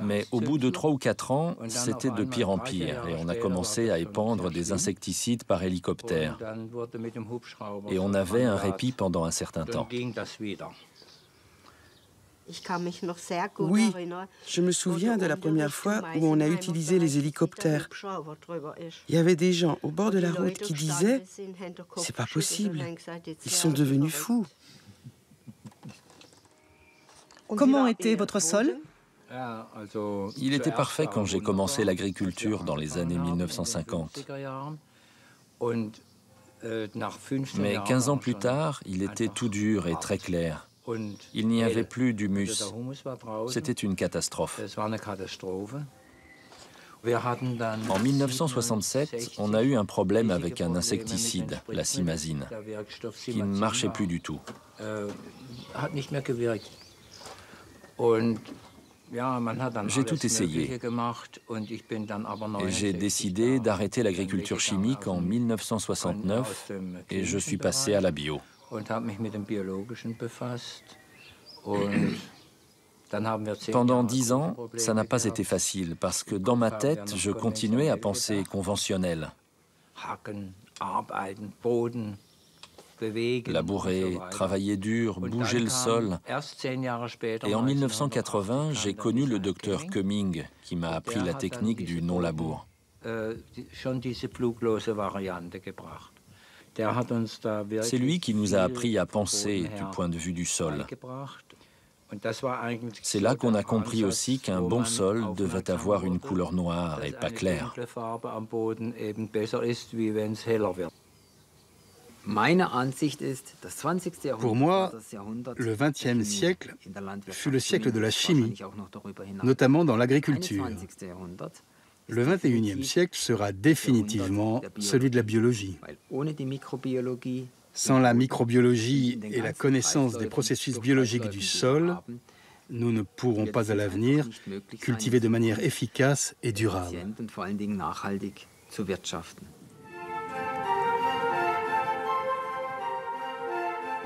Mais au bout de 3 ou 4 ans, c'était de pire en pire et on a commencé à épandre des insecticides par hélicoptère. Et on avait un répit pendant un certain temps. Oui, je me souviens de la première fois où on a utilisé les hélicoptères. Il y avait des gens au bord de la route qui disaient « C'est pas possible, ils sont devenus fous ». Comment était votre sol? Il était parfait quand j'ai commencé l'agriculture dans les années 1950. Mais 15 ans plus tard, il était tout dur et très clair. Il n'y avait plus d'humus. C'était une catastrophe. En 1967, on a eu un problème avec un insecticide, la simazine, qui ne marchait plus du tout. J'ai tout essayé et j'ai décidé d'arrêter l'agriculture chimique en 1969 et je suis passé à la bio. Pendant 10 ans, ça n'a pas été facile parce que dans ma tête, je continuais à penser conventionnel. Labourer, travailler dur, bouger le sol. Et en 1980, j'ai connu le docteur Cumming qui m'a appris la technique du non-labour. C'est lui qui nous a appris à penser du point de vue du sol. C'est là qu'on a compris aussi qu'un bon sol devait avoir une couleur noire et pas claire. Pour moi, le XXe siècle fut le siècle de la chimie, notamment dans l'agriculture. Le XXIe siècle sera définitivement celui de la biologie. Sans la microbiologie et la connaissance des processus biologiques du sol, nous ne pourrons pas à l'avenir cultiver de manière efficace et durable.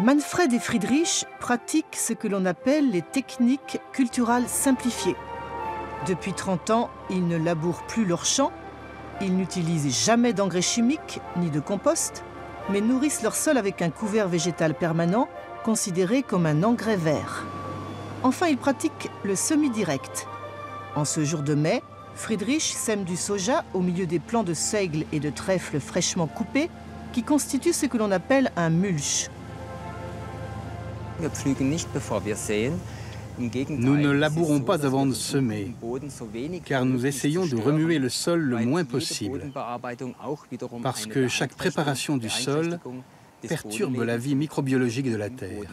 Manfred et Friedrich pratiquent ce que l'on appelle les techniques culturales simplifiées. Depuis 30 ans, ils ne labourent plus leurs champs, ils n'utilisent jamais d'engrais chimiques ni de compost, mais nourrissent leur sol avec un couvert végétal permanent, considéré comme un engrais vert. Enfin, ils pratiquent le semi-direct. En ce jour de mai, Friedrich sème du soja au milieu des plants de seigle et de trèfle fraîchement coupés, qui constituent ce que l'on appelle un mulch. Nous ne labourons pas avant de semer, car nous essayons de remuer le sol le moins possible, parce que chaque préparation du sol perturbe la vie microbiologique de la terre.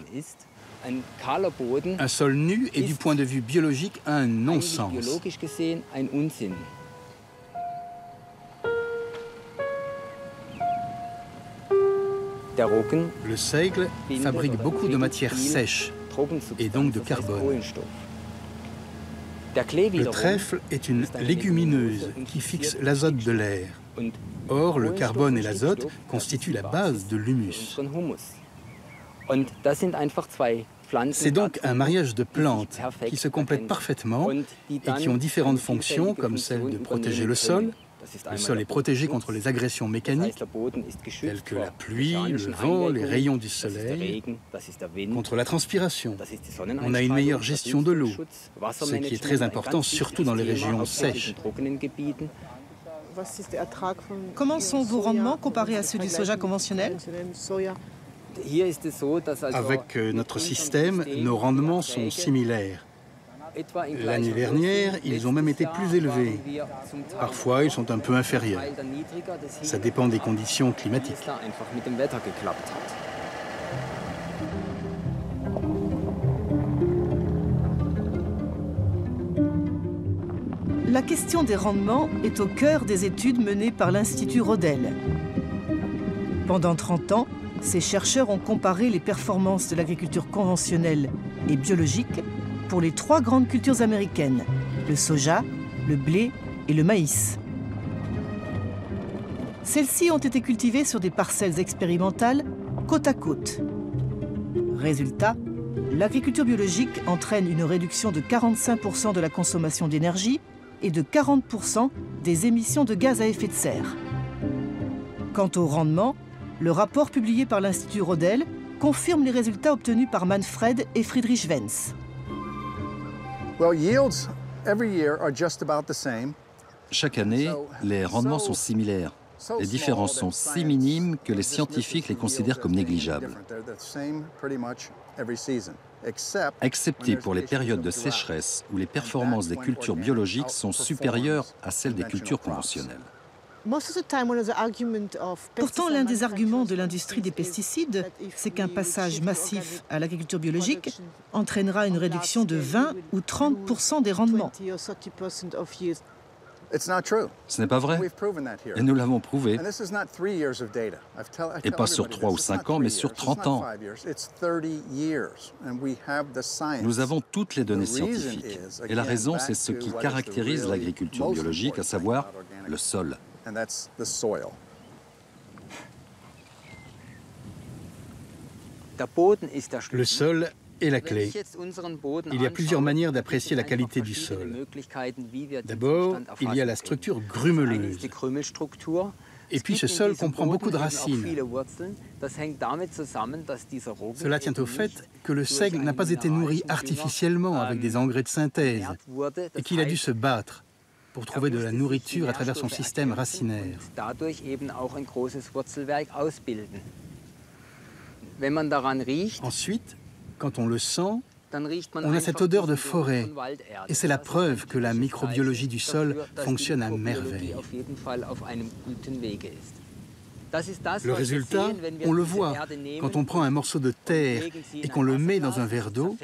Un sol nu est du point de vue biologique un non-sens. Le seigle fabrique beaucoup de matières sèches et donc de carbone. Le trèfle est une légumineuse qui fixe l'azote de l'air. Or, le carbone et l'azote constituent la base de l'humus. C'est donc un mariage de plantes qui se complètent parfaitement et qui ont différentes fonctions, comme celle de protéger le sol. Le sol est protégé contre les agressions mécaniques, telles que la pluie, le vent, les rayons du soleil, contre la transpiration. On a une meilleure gestion de l'eau, ce qui est très important, surtout dans les régions sèches. Comment sont vos rendements comparés à ceux du soja conventionnel? Avec notre système, nos rendements sont similaires. L'année dernière, ils ont même été plus élevés. Parfois, ils sont un peu inférieurs. Ça dépend des conditions climatiques. La question des rendements est au cœur des études menées par l'Institut Rodel. Pendant 30 ans, ces chercheurs ont comparé les performances de l'agriculture conventionnelle et biologique pour les 3 grandes cultures américaines, le soja, le blé et le maïs. Celles-ci ont été cultivées sur des parcelles expérimentales côte à côte. Résultat, l'agriculture biologique entraîne une réduction de 45% de la consommation d'énergie et de 40% des émissions de gaz à effet de serre. Quant au rendement, le rapport publié par l'Institut Rodel confirme les résultats obtenus par Manfred et Friedrich Wenz. Chaque année, les rendements sont similaires. Les différences sont si minimes que les scientifiques les considèrent comme négligeables. Excepté pour les périodes de sécheresse où les performances des cultures biologiques sont supérieures à celles des cultures conventionnelles. Pourtant, l'un des arguments de l'industrie des pesticides, c'est qu'un passage massif à l'agriculture biologique entraînera une réduction de 20 ou 30% des rendements. Ce n'est pas vrai, et nous l'avons prouvé. Et pas sur 3 ou 5 ans, mais sur 30 ans. Nous avons toutes les données scientifiques. Et la raison, c'est ce qui caractérise l'agriculture biologique, à savoir le sol. Le sol est la clé. Il y a plusieurs manières d'apprécier la qualité du sol. D'abord, il y a la structure grumeleuse. Et puis ce sol comprend beaucoup de racines. Cela tient au fait que le seigle n'a pas été nourri artificiellement avec des engrais de synthèse et qu'il a dû se battre pour trouver de la nourriture à travers son système racinaire. Ensuite, quand on le sent, on a cette odeur de forêt, et c'est la preuve que la microbiologie du sol fonctionne à merveille. Le résultat, on le voit. Quand on prend un morceau de terre et qu'on le met dans un verre d'eau,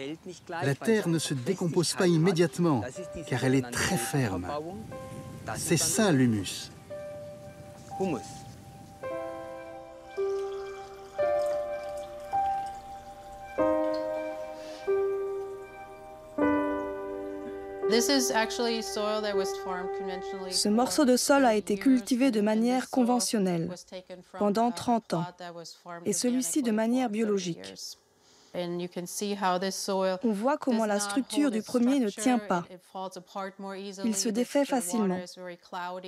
la terre ne se décompose pas immédiatement, car elle est très ferme. C'est ça l'humus. Ce morceau de sol a été cultivé de manière conventionnelle pendant 30 ans et celui-ci de manière biologique. On voit comment la structure du premier ne tient pas. Il se défait facilement.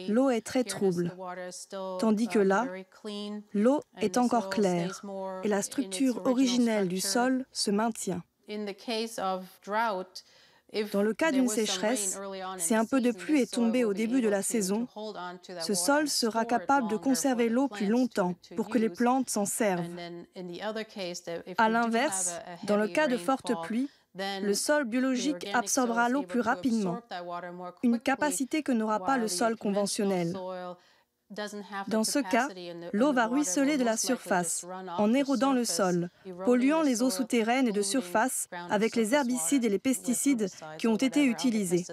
L'eau est très trouble, tandis que là, l'eau est encore claire et la structure originelle du sol se maintient. Dans le cas d'une sécheresse, si un peu de pluie est tombée au début de la saison, ce sol sera capable de conserver l'eau plus longtemps pour que les plantes s'en servent. À l'inverse, dans le cas de fortes pluies, le sol biologique absorbera l'eau plus rapidement, une capacité que n'aura pas le sol conventionnel. Dans ce cas, l'eau va ruisseler de la surface, en érodant le sol, polluant les eaux souterraines et de surface avec les herbicides et les pesticides qui ont été utilisés.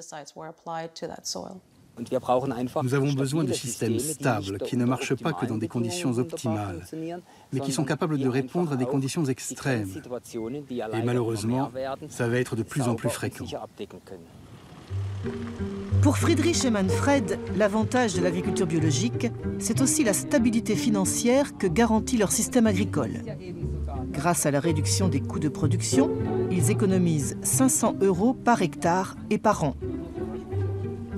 Nous avons besoin de systèmes stables qui ne marchent pas que dans des conditions optimales, mais qui sont capables de répondre à des conditions extrêmes. Et malheureusement, ça va être de plus en plus fréquent. Pour Friedrich et Manfred, l'avantage de l'agriculture biologique, c'est aussi la stabilité financière que garantit leur système agricole. Grâce à la réduction des coûts de production, ils économisent 500 € par hectare et par an.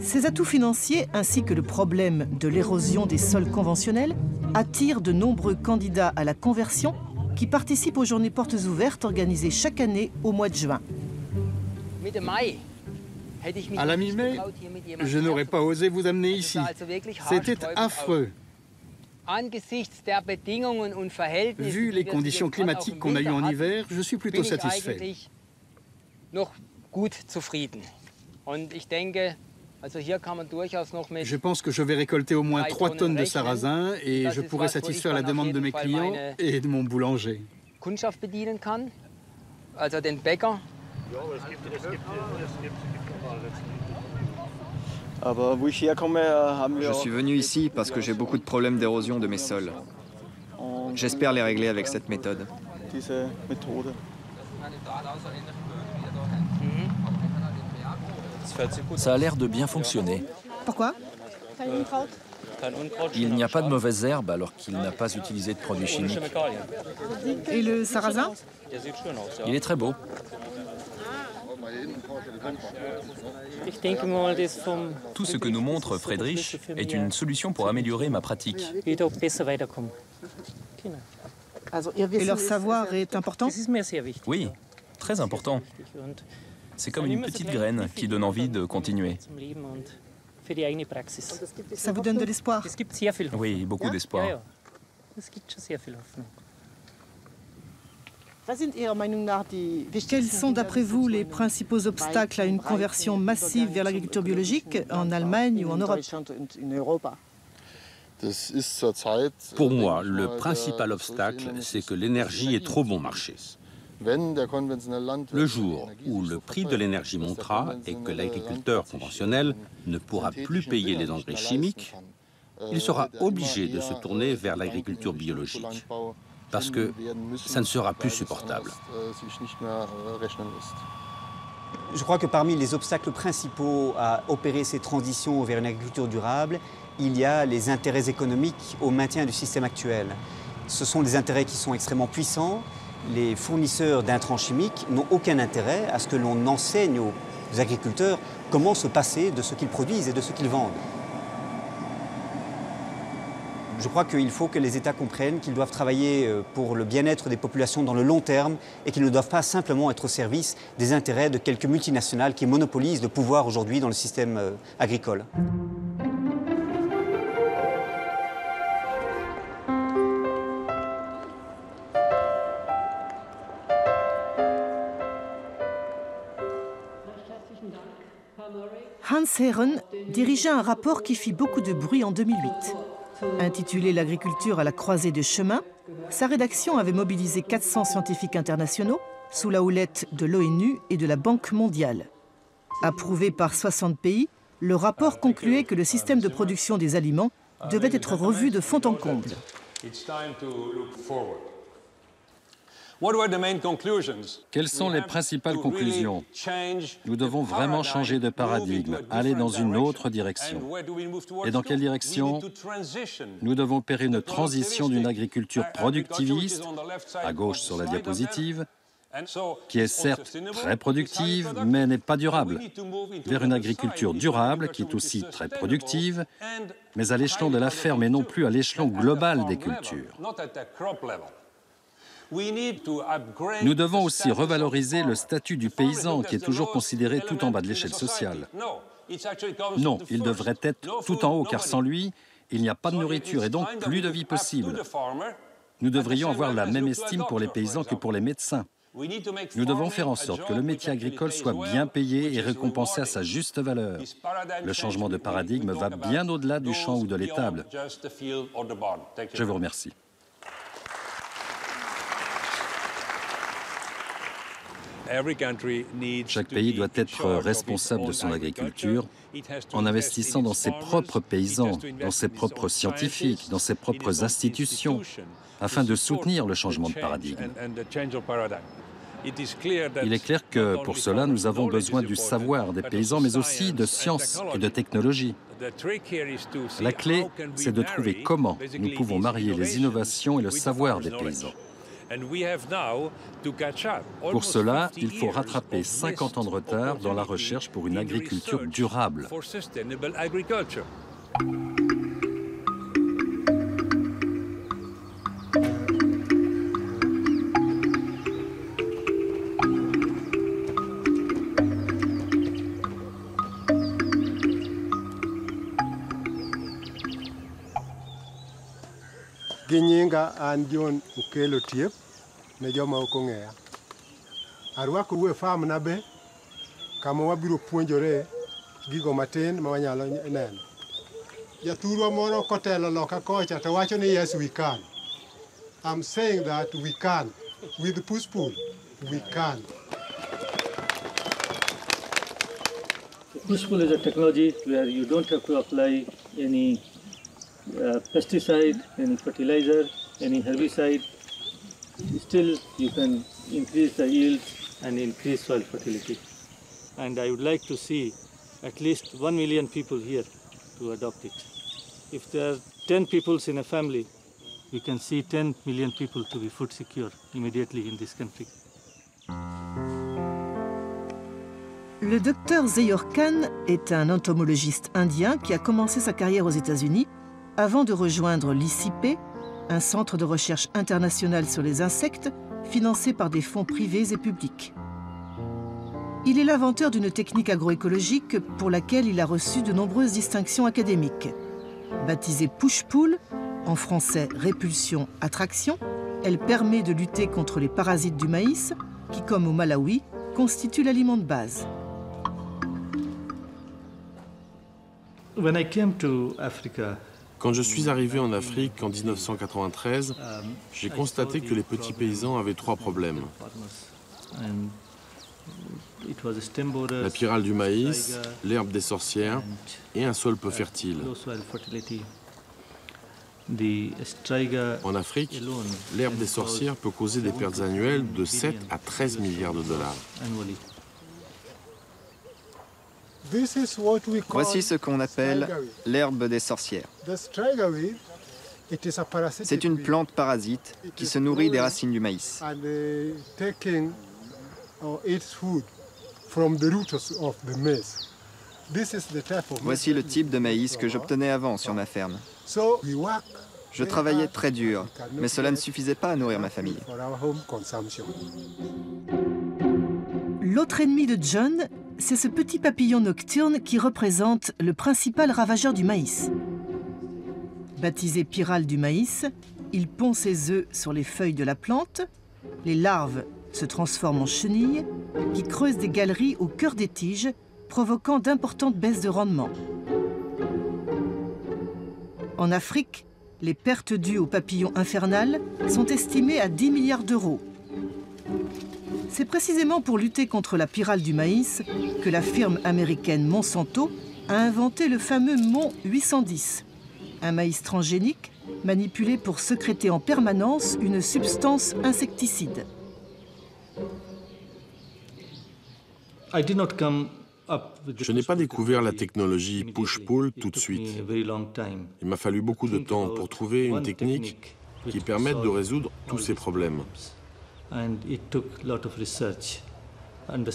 Ces atouts financiers, ainsi que le problème de l'érosion des sols conventionnels, attirent de nombreux candidats à la conversion qui participent aux journées portes ouvertes organisées chaque année au mois de juin. À la mi-mai, je n'aurais pas osé vous amener ici. C'était affreux. Vu les conditions climatiques qu'on a eues en hiver, je suis plutôt satisfait. Je pense que je vais récolter au moins 3 tonnes de sarrasin et je pourrai satisfaire la demande de mes clients et de mon boulanger. Je suis venu ici parce que j'ai beaucoup de problèmes d'érosion de mes sols. J'espère les régler avec cette méthode. Ça a l'air de bien fonctionner. Pourquoi ? Il n'y a pas de mauvaises herbes alors qu'il n'a pas utilisé de produits chimiques. Et le sarrasin? Il est très beau. Tout ce que nous montre Friedrich est une solution pour améliorer ma pratique. Et leur savoir est important? Oui, très important. C'est comme une petite graine qui donne envie de continuer. Ça vous donne de l'espoir? Oui, beaucoup d'espoir. Quels sont d'après vous les principaux obstacles à une conversion massive vers l'agriculture biologique en Allemagne ou en Europe? Pour moi, le principal obstacle, c'est que l'énergie est trop bon marché. Le jour où le prix de l'énergie montera et que l'agriculteur conventionnel ne pourra plus payer les engrais chimiques, il sera obligé de se tourner vers l'agriculture biologique, parce que ça ne sera plus supportable. Je crois que parmi les obstacles principaux à opérer ces transitions vers une agriculture durable, il y a les intérêts économiques au maintien du système actuel. Ce sont des intérêts qui sont extrêmement puissants. Les fournisseurs d'intrants chimiques n'ont aucun intérêt à ce que l'on enseigne aux agriculteurs comment se passer de ce qu'ils produisent et de ce qu'ils vendent. Je crois qu'il faut que les États comprennent qu'ils doivent travailler pour le bien-être des populations dans le long terme et qu'ils ne doivent pas simplement être au service des intérêts de quelques multinationales qui monopolisent le pouvoir aujourd'hui dans le système agricole. Hans Herren dirigea un rapport qui fit beaucoup de bruit en 2008. Intitulé « L'agriculture à la croisée des chemins », sa rédaction avait mobilisé 400 scientifiques internationaux sous la houlette de l'ONU et de la Banque mondiale. Approuvé par 60 pays, le rapport concluait que le système de production des aliments devait être revu de fond en comble. Quelles sont les principales conclusions? Nous devons vraiment changer de paradigme, aller dans une autre direction. Et dans quelle direction? Nous devons opérer une transition d'une agriculture productiviste, à gauche sur la diapositive, qui est certes très productive, mais n'est pas durable, vers une agriculture durable qui est aussi très productive, mais à l'échelon de la ferme et non plus à l'échelon global des cultures. Nous devons aussi revaloriser le statut du paysan qui est toujours considéré tout en bas de l'échelle sociale. Non, il devrait être tout en haut car sans lui, il n'y a pas de nourriture et donc plus de vie possible. Nous devrions avoir la même estime pour les paysans que pour les médecins. Nous devons faire en sorte que le métier agricole soit bien payé et récompensé à sa juste valeur. Le changement de paradigme va bien au-delà du champ ou de l'étable. Je vous remercie. Chaque pays doit être responsable de son agriculture en investissant dans ses propres paysans, dans ses propres scientifiques, dans ses propres institutions, afin de soutenir le changement de paradigme. Il est clair que pour cela, nous avons besoin du savoir des paysans, mais aussi de science et de technologie. La clé, c'est de trouver comment nous pouvons marier les innovations et le savoir des paysans. Pour cela, il faut rattraper 50 ans de retard dans la recherche pour une agriculture durable. Ginyinga an John Ukelo Tiep ne joma ok ong'eya. Arwako uwe farm na be kama wabiro puonjore gigo matin ma wanyalo neno. Jathurwa moro kotelo loka kocha to wacho ni yes we can. I'm saying that we can. With push-pull, we can. Push-pull is a technology where you don't have to apply any pesticide, any fertilizer, any herbicide. Still, you can increase the yield and increase soil fertility. And I would like to see at least 1 million people here to adopt it. If there are 10 people in a family, you can see 10 million people to be food secure immediately in this country. Le docteur Zahir Khan est un entomologiste indien qui a commencé sa carrière aux États-Unis avant de rejoindre l'ICIP, un centre de recherche international sur les insectes financé par des fonds privés et publics. Il est l'inventeur d'une technique agroécologique pour laquelle il a reçu de nombreuses distinctions académiques. Baptisée push-pull, en français répulsion-attraction, elle permet de lutter contre les parasites du maïs qui, comme au Malawi, constituent l'aliment de base. Quand je suis arrivé en Afrique en 1993, j'ai constaté que les petits paysans avaient 3 problèmes. La pyrale du maïs, l'herbe des sorcières et un sol peu fertile. En Afrique, l'herbe des sorcières peut causer des pertes annuelles de 7 à 13 milliards de dollars. Voici ce qu'on appelle l'herbe des sorcières. C'est une plante parasite qui se nourrit des racines du maïs. Voici le type de maïs que j'obtenais avant sur ma ferme. Je travaillais très dur, mais cela ne suffisait pas à nourrir ma famille. L'autre ennemi de John, c'est ce petit papillon nocturne qui représente le principal ravageur du maïs. Baptisé pyrale du maïs, il pond ses œufs sur les feuilles de la plante. Les larves se transforment en chenilles qui creusent des galeries au cœur des tiges, provoquant d'importantes baisses de rendement. En Afrique, les pertes dues au papillon infernal sont estimées à 10 milliards d'euros. C'est précisément pour lutter contre la pyrale du maïs que la firme américaine Monsanto a inventé le fameux Mont 810, un maïs transgénique manipulé pour sécréter en permanence une substance insecticide. Je n'ai pas découvert la technologie push-pull tout de suite. Il m'a fallu beaucoup de temps pour trouver une technique qui permette de résoudre tous ces problèmes.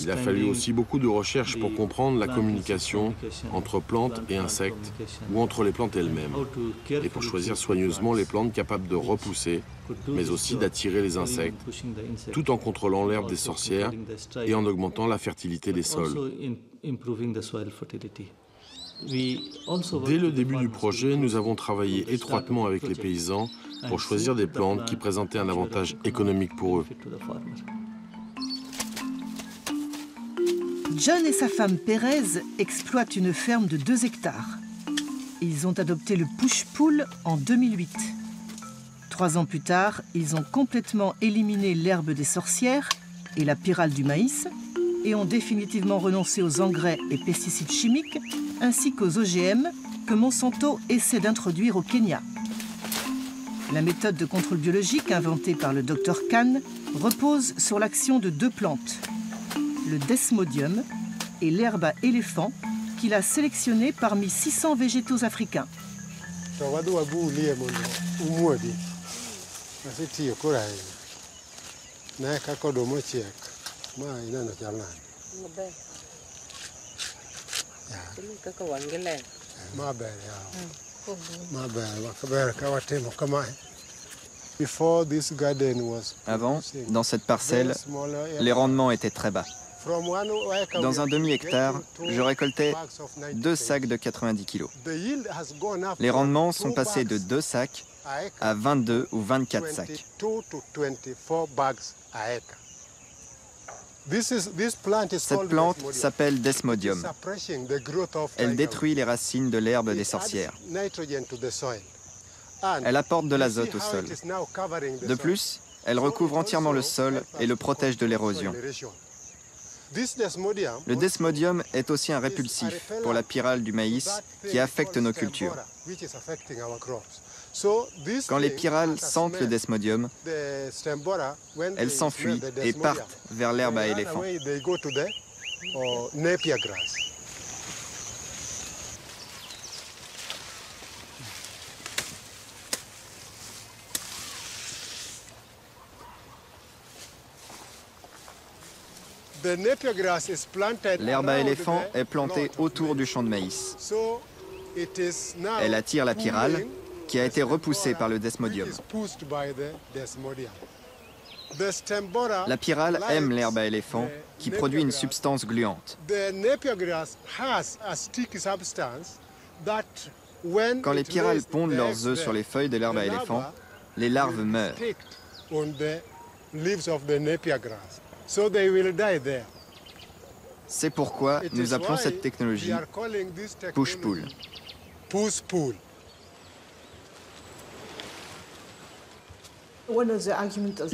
Il a fallu aussi beaucoup de recherche pour comprendre la communication entre plantes et insectes ou entre les plantes elles-mêmes et pour choisir soigneusement les plantes capables de repousser, mais aussi d'attirer les insectes, tout en contrôlant l'herbe des sorcières et en augmentant la fertilité des sols. Dès le début du projet, nous avons travaillé étroitement avec les paysans pour choisir des plantes qui présentaient un avantage économique pour eux. John et sa femme Pérez exploitent une ferme de 2 hectares. Ils ont adopté le push-pull en 2008. 3 ans plus tard, ils ont complètement éliminé l'herbe des sorcières et la pyrale du maïs et ont définitivement renoncé aux engrais et pesticides chimiques ainsi qu'aux OGM que Monsanto essaie d'introduire au Kenya. La méthode de contrôle biologique inventée par le Dr Khan repose sur l'action de 2 plantes, le Desmodium et l'herbe à éléphant qu'il a sélectionné parmi 600 végétaux africains. Avant, dans cette parcelle, les rendements étaient très bas. Dans un demi-hectare, je récoltais 2 sacs de 90 kg. Les rendements sont passés de 2 sacs à 22 ou 24 sacs. Cette plante s'appelle Desmodium. Elle détruit les racines de l'herbe des sorcières. Elle apporte de l'azote au sol. De plus, elle recouvre entièrement le sol et le protège de l'érosion. Le desmodium est aussi un répulsif pour la pyrale du maïs qui affecte nos cultures. Quand les pyrales sentent le desmodium, elles s'enfuient et partent vers l'herbe à éléphant. L'herbe à éléphant est plantée autour du champ de maïs. Elle attire la pyrale, qui a été repoussée par le desmodium. La pyrale aime l'herbe à éléphant, qui produit une substance gluante. Quand les pyrales pondent leurs œufs sur les feuilles de l'herbe à éléphant, les larves meurent. C'est pourquoi nous appelons cette technologie push-pull.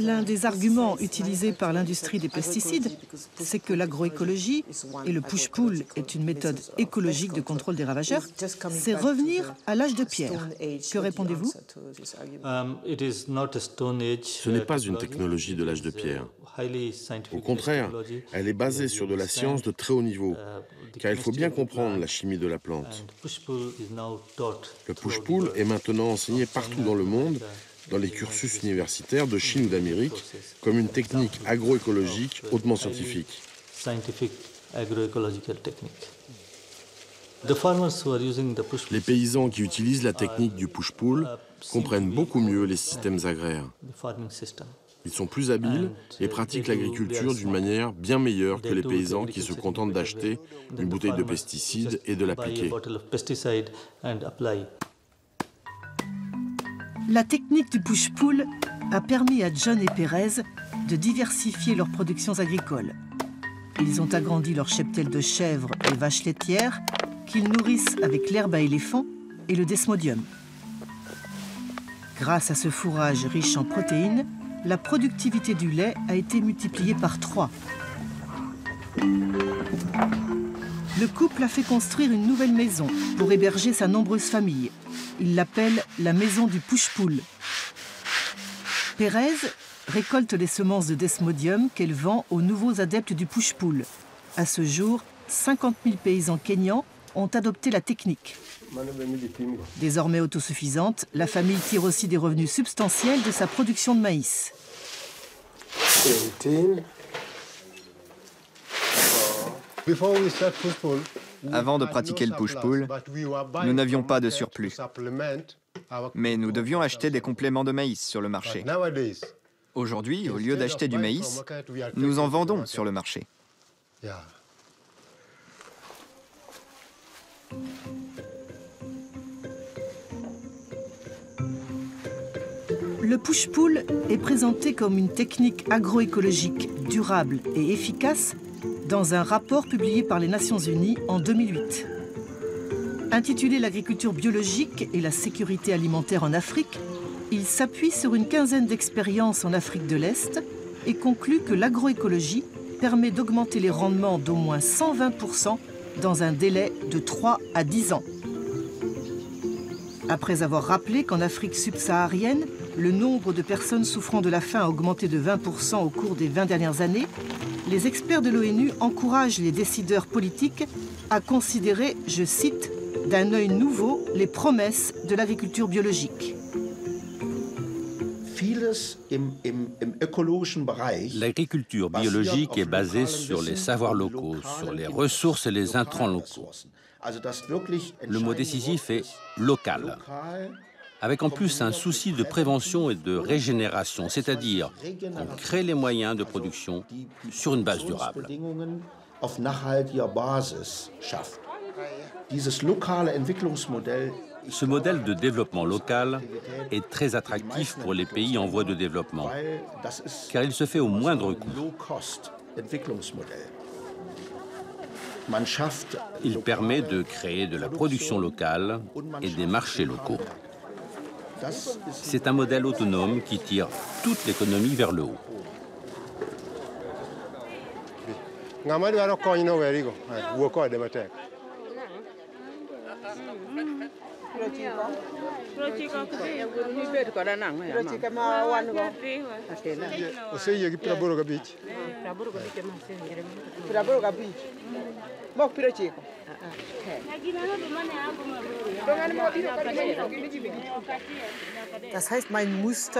L'un des arguments utilisés par l'industrie des pesticides, c'est que l'agroécologie et le push-pull est une méthode écologique de contrôle des ravageurs. C'est revenir à l'âge de pierre. Que répondez-vous? Ce n'est pas une technologie de l'âge de pierre. Au contraire, elle est basée sur de la science de très haut niveau, car il faut bien comprendre la chimie de la plante. Le push-pull est maintenant enseigné partout dans le monde, dans les cursus universitaires de Chine ou d'Amérique, comme une technique agroécologique hautement scientifique. Les paysans qui utilisent la technique du push-pull comprennent beaucoup mieux les systèmes agraires. Ils sont plus habiles et pratiquent l'agriculture d'une manière bien meilleure que les paysans qui se contentent d'acheter une bouteille de pesticides et de l'appliquer. La technique du push-pull a permis à John et Pérez de diversifier leurs productions agricoles. Ils ont agrandi leur cheptel de chèvres et vaches laitières qu'ils nourrissent avec l'herbe à éléphant et le desmodium. Grâce à ce fourrage riche en protéines, la productivité du lait a été multipliée par 3. Le couple a fait construire une nouvelle maison pour héberger sa nombreuse famille. Il l'appelle la maison du push-pull. Pérez récolte les semences de desmodium qu'elle vend aux nouveaux adeptes du push-pull. À ce jour, 50 000 paysans kényans ont adopté la technique. Désormais autosuffisante, la famille tire aussi des revenus substantiels de sa production de maïs. Avant de pratiquer le push-pull, nous n'avions pas de surplus. Mais nous devions acheter des compléments de maïs sur le marché. Aujourd'hui, au lieu d'acheter du maïs, nous en vendons sur le marché. Le push-pull est présenté comme une technique agroécologique durable et efficace dans un rapport publié par les Nations Unies en 2008. Intitulé « L'agriculture biologique et la sécurité alimentaire en Afrique », il s'appuie sur une quinzaine d'expériences en Afrique de l'Est et conclut que l'agroécologie permet d'augmenter les rendements d'au moins 120% dans un délai de 3 à 10 ans. Après avoir rappelé qu'en Afrique subsaharienne, le nombre de personnes souffrant de la faim a augmenté de 20% au cours des 20 dernières années, les experts de l'ONU encouragent les décideurs politiques à considérer, je cite, d'un œil nouveau les promesses de l'agriculture biologique. L'agriculture biologique est basée sur les savoirs locaux, sur les ressources et les intrants locaux. Le mot décisif est local, avec en plus un souci de prévention et de régénération, c'est-à-dire qu'on crée les moyens de production sur une base durable. Ce modèle de développement local est très attractif pour les pays en voie de développement, car il se fait au moindre coût. Il permet de créer de la production locale et des marchés locaux. C'est un modèle autonome qui tire toute l'économie vers le haut.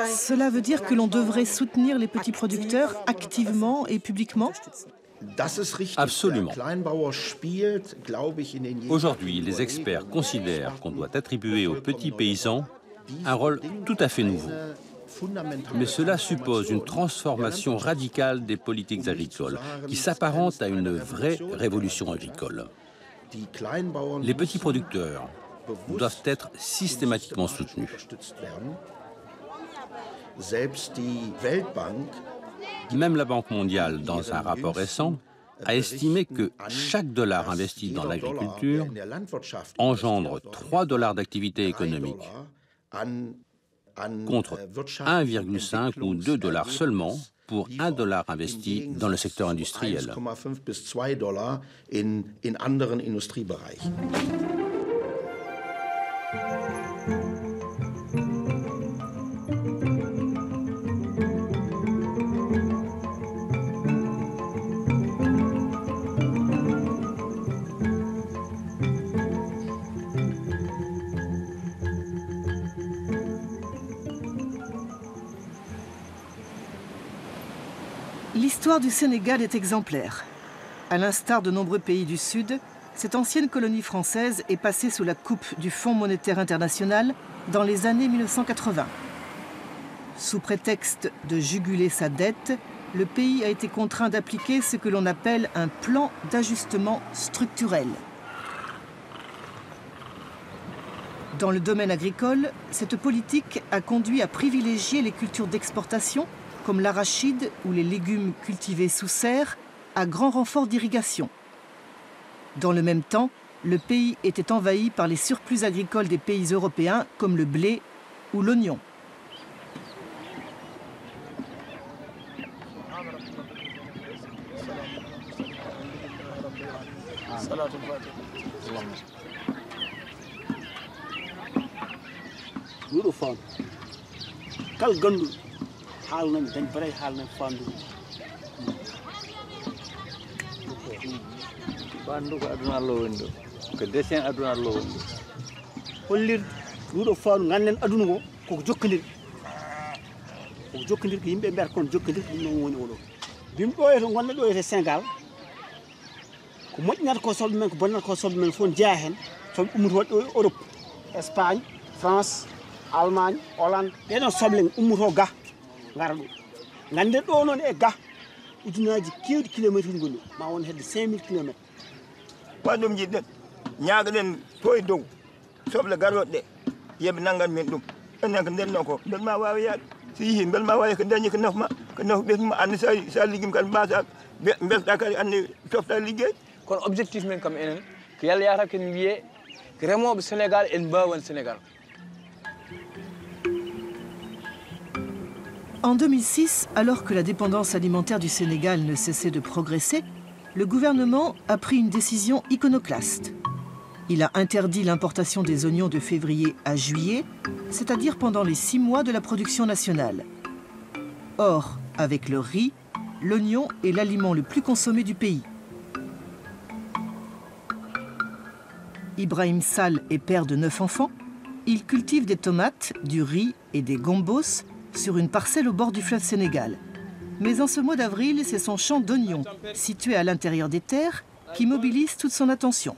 Cela veut dire que l'on devrait soutenir les petits producteurs activement et publiquement? Absolument. Aujourd'hui, les experts considèrent qu'on doit attribuer aux petits paysans un rôle tout à fait nouveau. Mais cela suppose une transformation radicale des politiques agricoles, qui s'apparente à une vraie révolution agricole. Les petits producteurs doivent être systématiquement soutenus. Même la Banque mondiale, dans un rapport récent, a estimé que chaque dollar investi dans l'agriculture engendre 3 dollars d'activité économique, contre 1,5 ou 2 dollars seulement pour 1 dollar investi dans le secteur industriel. L'histoire du Sénégal est exemplaire. À l'instar de nombreux pays du Sud, cette ancienne colonie française est passée sous la coupe du Fonds monétaire international dans les années 1980. Sous prétexte de juguler sa dette, le pays a été contraint d'appliquer ce que l'on appelle un plan d'ajustement structurel. Dans le domaine agricole, cette politique a conduit à privilégier les cultures d'exportation comme l'arachide ou les légumes cultivés sous serre, à grand renfort d'irrigation. Dans le même temps, le pays était envahi par les surplus agricoles des pays européens comme le blé ou l'oignon. haalnañ dañ bare haalnañ fandu fandu ko aduna Allah woni ɗo ko dessin aduna Allah woni ɗo hollir ɗuɗo fandu gannen aduna ko koko jokkodir ko yimɓe mbiyata kon jokkodir ɗum noon woni oɗo bim ɗo e to gonɗo ɗo e Sénégal ko moƴƴinata ko soble men ko bonnata ko soble men fof jeeya hen soble ummotoɗe ɗo e Europe Espagne France Allemagne Hollande ɗeɗon soble ummoto ga ngara ɗo ganden ɗo noon e ga ujunaji kewɗi kilométre uji gonɗo ma won hedde 5000 kilométre wan ɗum jiɗɗen ñagaɗen to e dow soble garoɗe ɗe yooɓe nanggan men ɗum enen ko ndenno ko bel ma wawi yaade so yeehi bel ma wawi ko dañi ko nafma ɓesma andi sa liggima kadi mbasa belta kadi andi softa liggey kono objectif men kam enen ko yalla yata ken wiye remoɓe Sénégal en mbawan Sénégal. En 2006, alors que la dépendance alimentaire du Sénégal ne cessait de progresser, le gouvernement a pris une décision iconoclaste. Il a interdit l'importation des oignons de février à juillet, c'est-à-dire pendant les 6 mois de la production nationale. Or, avec le riz, l'oignon est l'aliment le plus consommé du pays. Ibrahim Sall est père de 9 enfants. Il cultive des tomates, du riz et des gombos sur une parcelle au bord du fleuve Sénégal. Mais en ce mois d'avril, c'est son champ d'oignons, situé à l'intérieur des terres, qui mobilise toute son attention.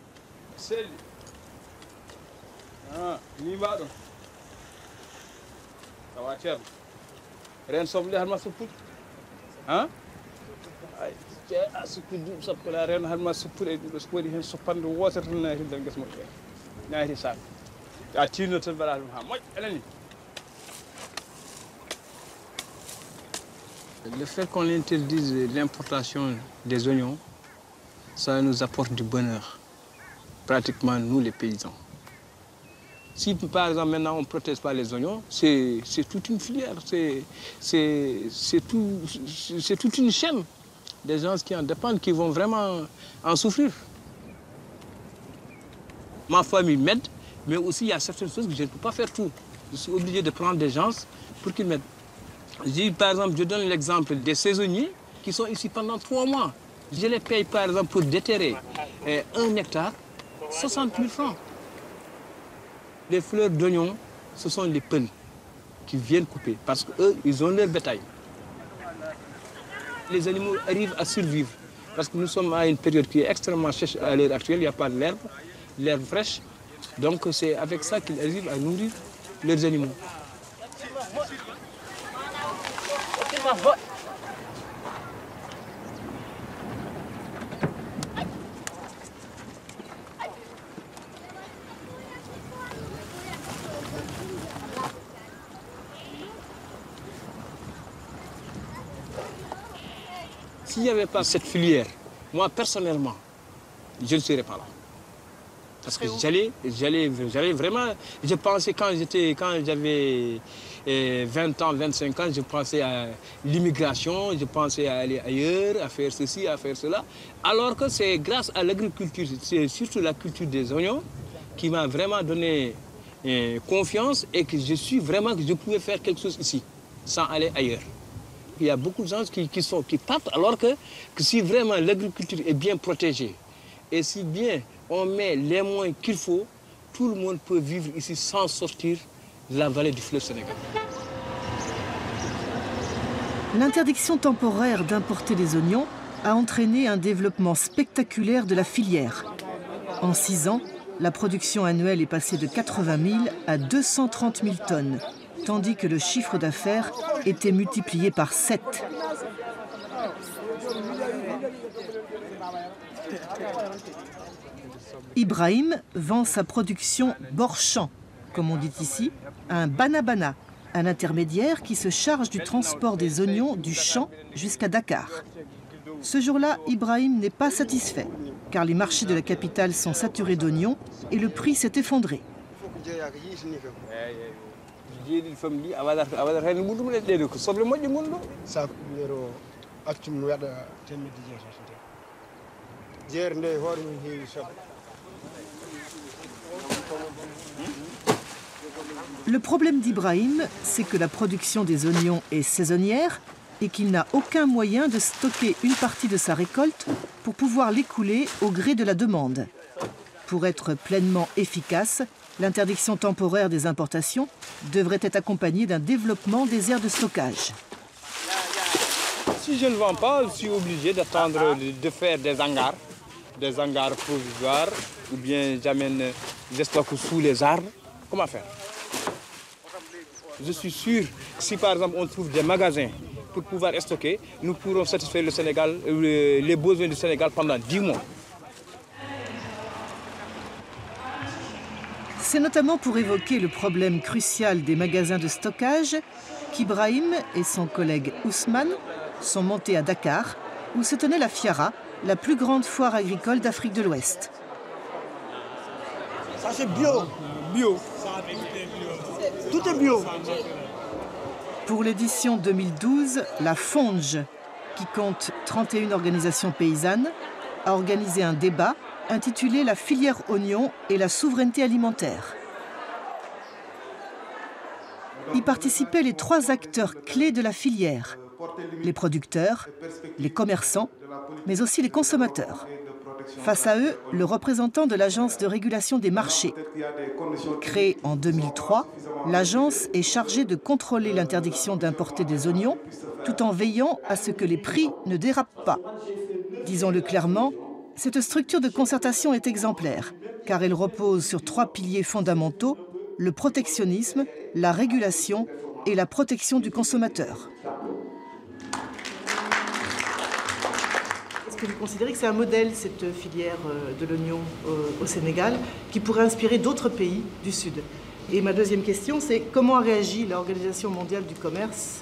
Le fait qu'on interdise l'importation des oignons, ça nous apporte du bonheur, pratiquement nous les paysans. Si par exemple maintenant on ne protège pas les oignons, c'est toute une filière, c'est toute une chaîne des gens qui en dépendent, qui vont vraiment en souffrir. Ma famille m'aide, mais aussi il y a certaines choses que je ne peux pas faire tout. Je suis obligé de prendre des gens pour qu'ils m'aident. Par exemple, je donne l'exemple des saisonniers qui sont ici pendant 3 mois. Je les paye par exemple pour déterrer 1 hectare, 60 000 francs. Les fleurs d'oignon, ce sont les peuls qui viennent couper parce qu'eux, ils ont leur bétail. Les animaux arrivent à survivre Parce que nous sommes à une période qui est extrêmement sèche à l'heure actuelle, il n'y a pas l'herbe fraîche. Donc c'est avec ça qu'ils arrivent à nourrir leurs animaux. S'il n'y avait pas cette filière, moi personnellement, je ne serais pas là. Parce que j'allais vraiment... Je pensais quand j'avais 20 ans, 25 ans, je pensais à l'immigration, je pensais à aller ailleurs, à faire ceci, à faire cela. Alors que c'est grâce à l'agriculture, c'est surtout la culture des oignons qui m'a vraiment donné confiance et que je suis vraiment que je pouvais faire quelque chose ici, sans aller ailleurs. Il y a beaucoup de gens qui partent alors que si vraiment l'agriculture est bien protégée et si bien on met les moyens qu'il faut, tout le monde peut vivre ici sans sortir de la vallée du fleuve Sénégal. L'interdiction temporaire d'importer des oignons a entraîné un développement spectaculaire de la filière. En 6 ans, la production annuelle est passée de 80 000 à 230 000 tonnes, tandis que le chiffre d'affaires était multiplié par 7. Ibrahim vend sa production bord-champ, comme on dit ici, à un banabana, un intermédiaire qui se charge du transport des oignons du champ jusqu'à Dakar. Ce jour-là, Ibrahim n'est pas satisfait, car les marchés de la capitale sont saturés d'oignons et le prix s'est effondré. Le problème d'Ibrahim, c'est que la production des oignons est saisonnière et qu'il n'a aucun moyen de stocker une partie de sa récolte pour pouvoir l'écouler au gré de la demande. Pour être pleinement efficace, l'interdiction temporaire des importations devrait être accompagnée d'un développement des aires de stockage. Si je ne vends pas, je suis obligé d'attendre de faire des hangars provisoires, ou bien j'amène des stocks sous les arbres. Comment faire? Je suis sûr que si par exemple on trouve des magasins pour pouvoir stocker, nous pourrons satisfaire le Sénégal, les besoins du Sénégal pendant 10 mois. C'est notamment pour évoquer le problème crucial des magasins de stockage qu'Ibrahim et son collègue Ousmane sont montés à Dakar, où se tenait la FIARA, la plus grande foire agricole d'Afrique de l'Ouest. Ça c'est bio. Tout est bio. Pour l'édition 2012, la FONGE, qui compte 31 organisations paysannes, a organisé un débat intitulé « La filière oignon et la souveraineté alimentaire ». Y participaient les 3 acteurs clés de la filière, les producteurs, les commerçants, mais aussi les consommateurs. Face à eux, le représentant de l'Agence de régulation des marchés. Créée en 2003, l'agence est chargée de contrôler l'interdiction d'importer des oignons, tout en veillant à ce que les prix ne dérapent pas. Disons-le clairement, cette structure de concertation est exemplaire, car elle repose sur 3 piliers fondamentaux, le protectionnisme, la régulation et la protection du consommateur. Est-ce que vous considérez que c'est un modèle, cette filière de l'oignon au Sénégal, qui pourrait inspirer d'autres pays du Sud? Et ma deuxième question, c'est comment a réagi l'Organisation mondiale du commerce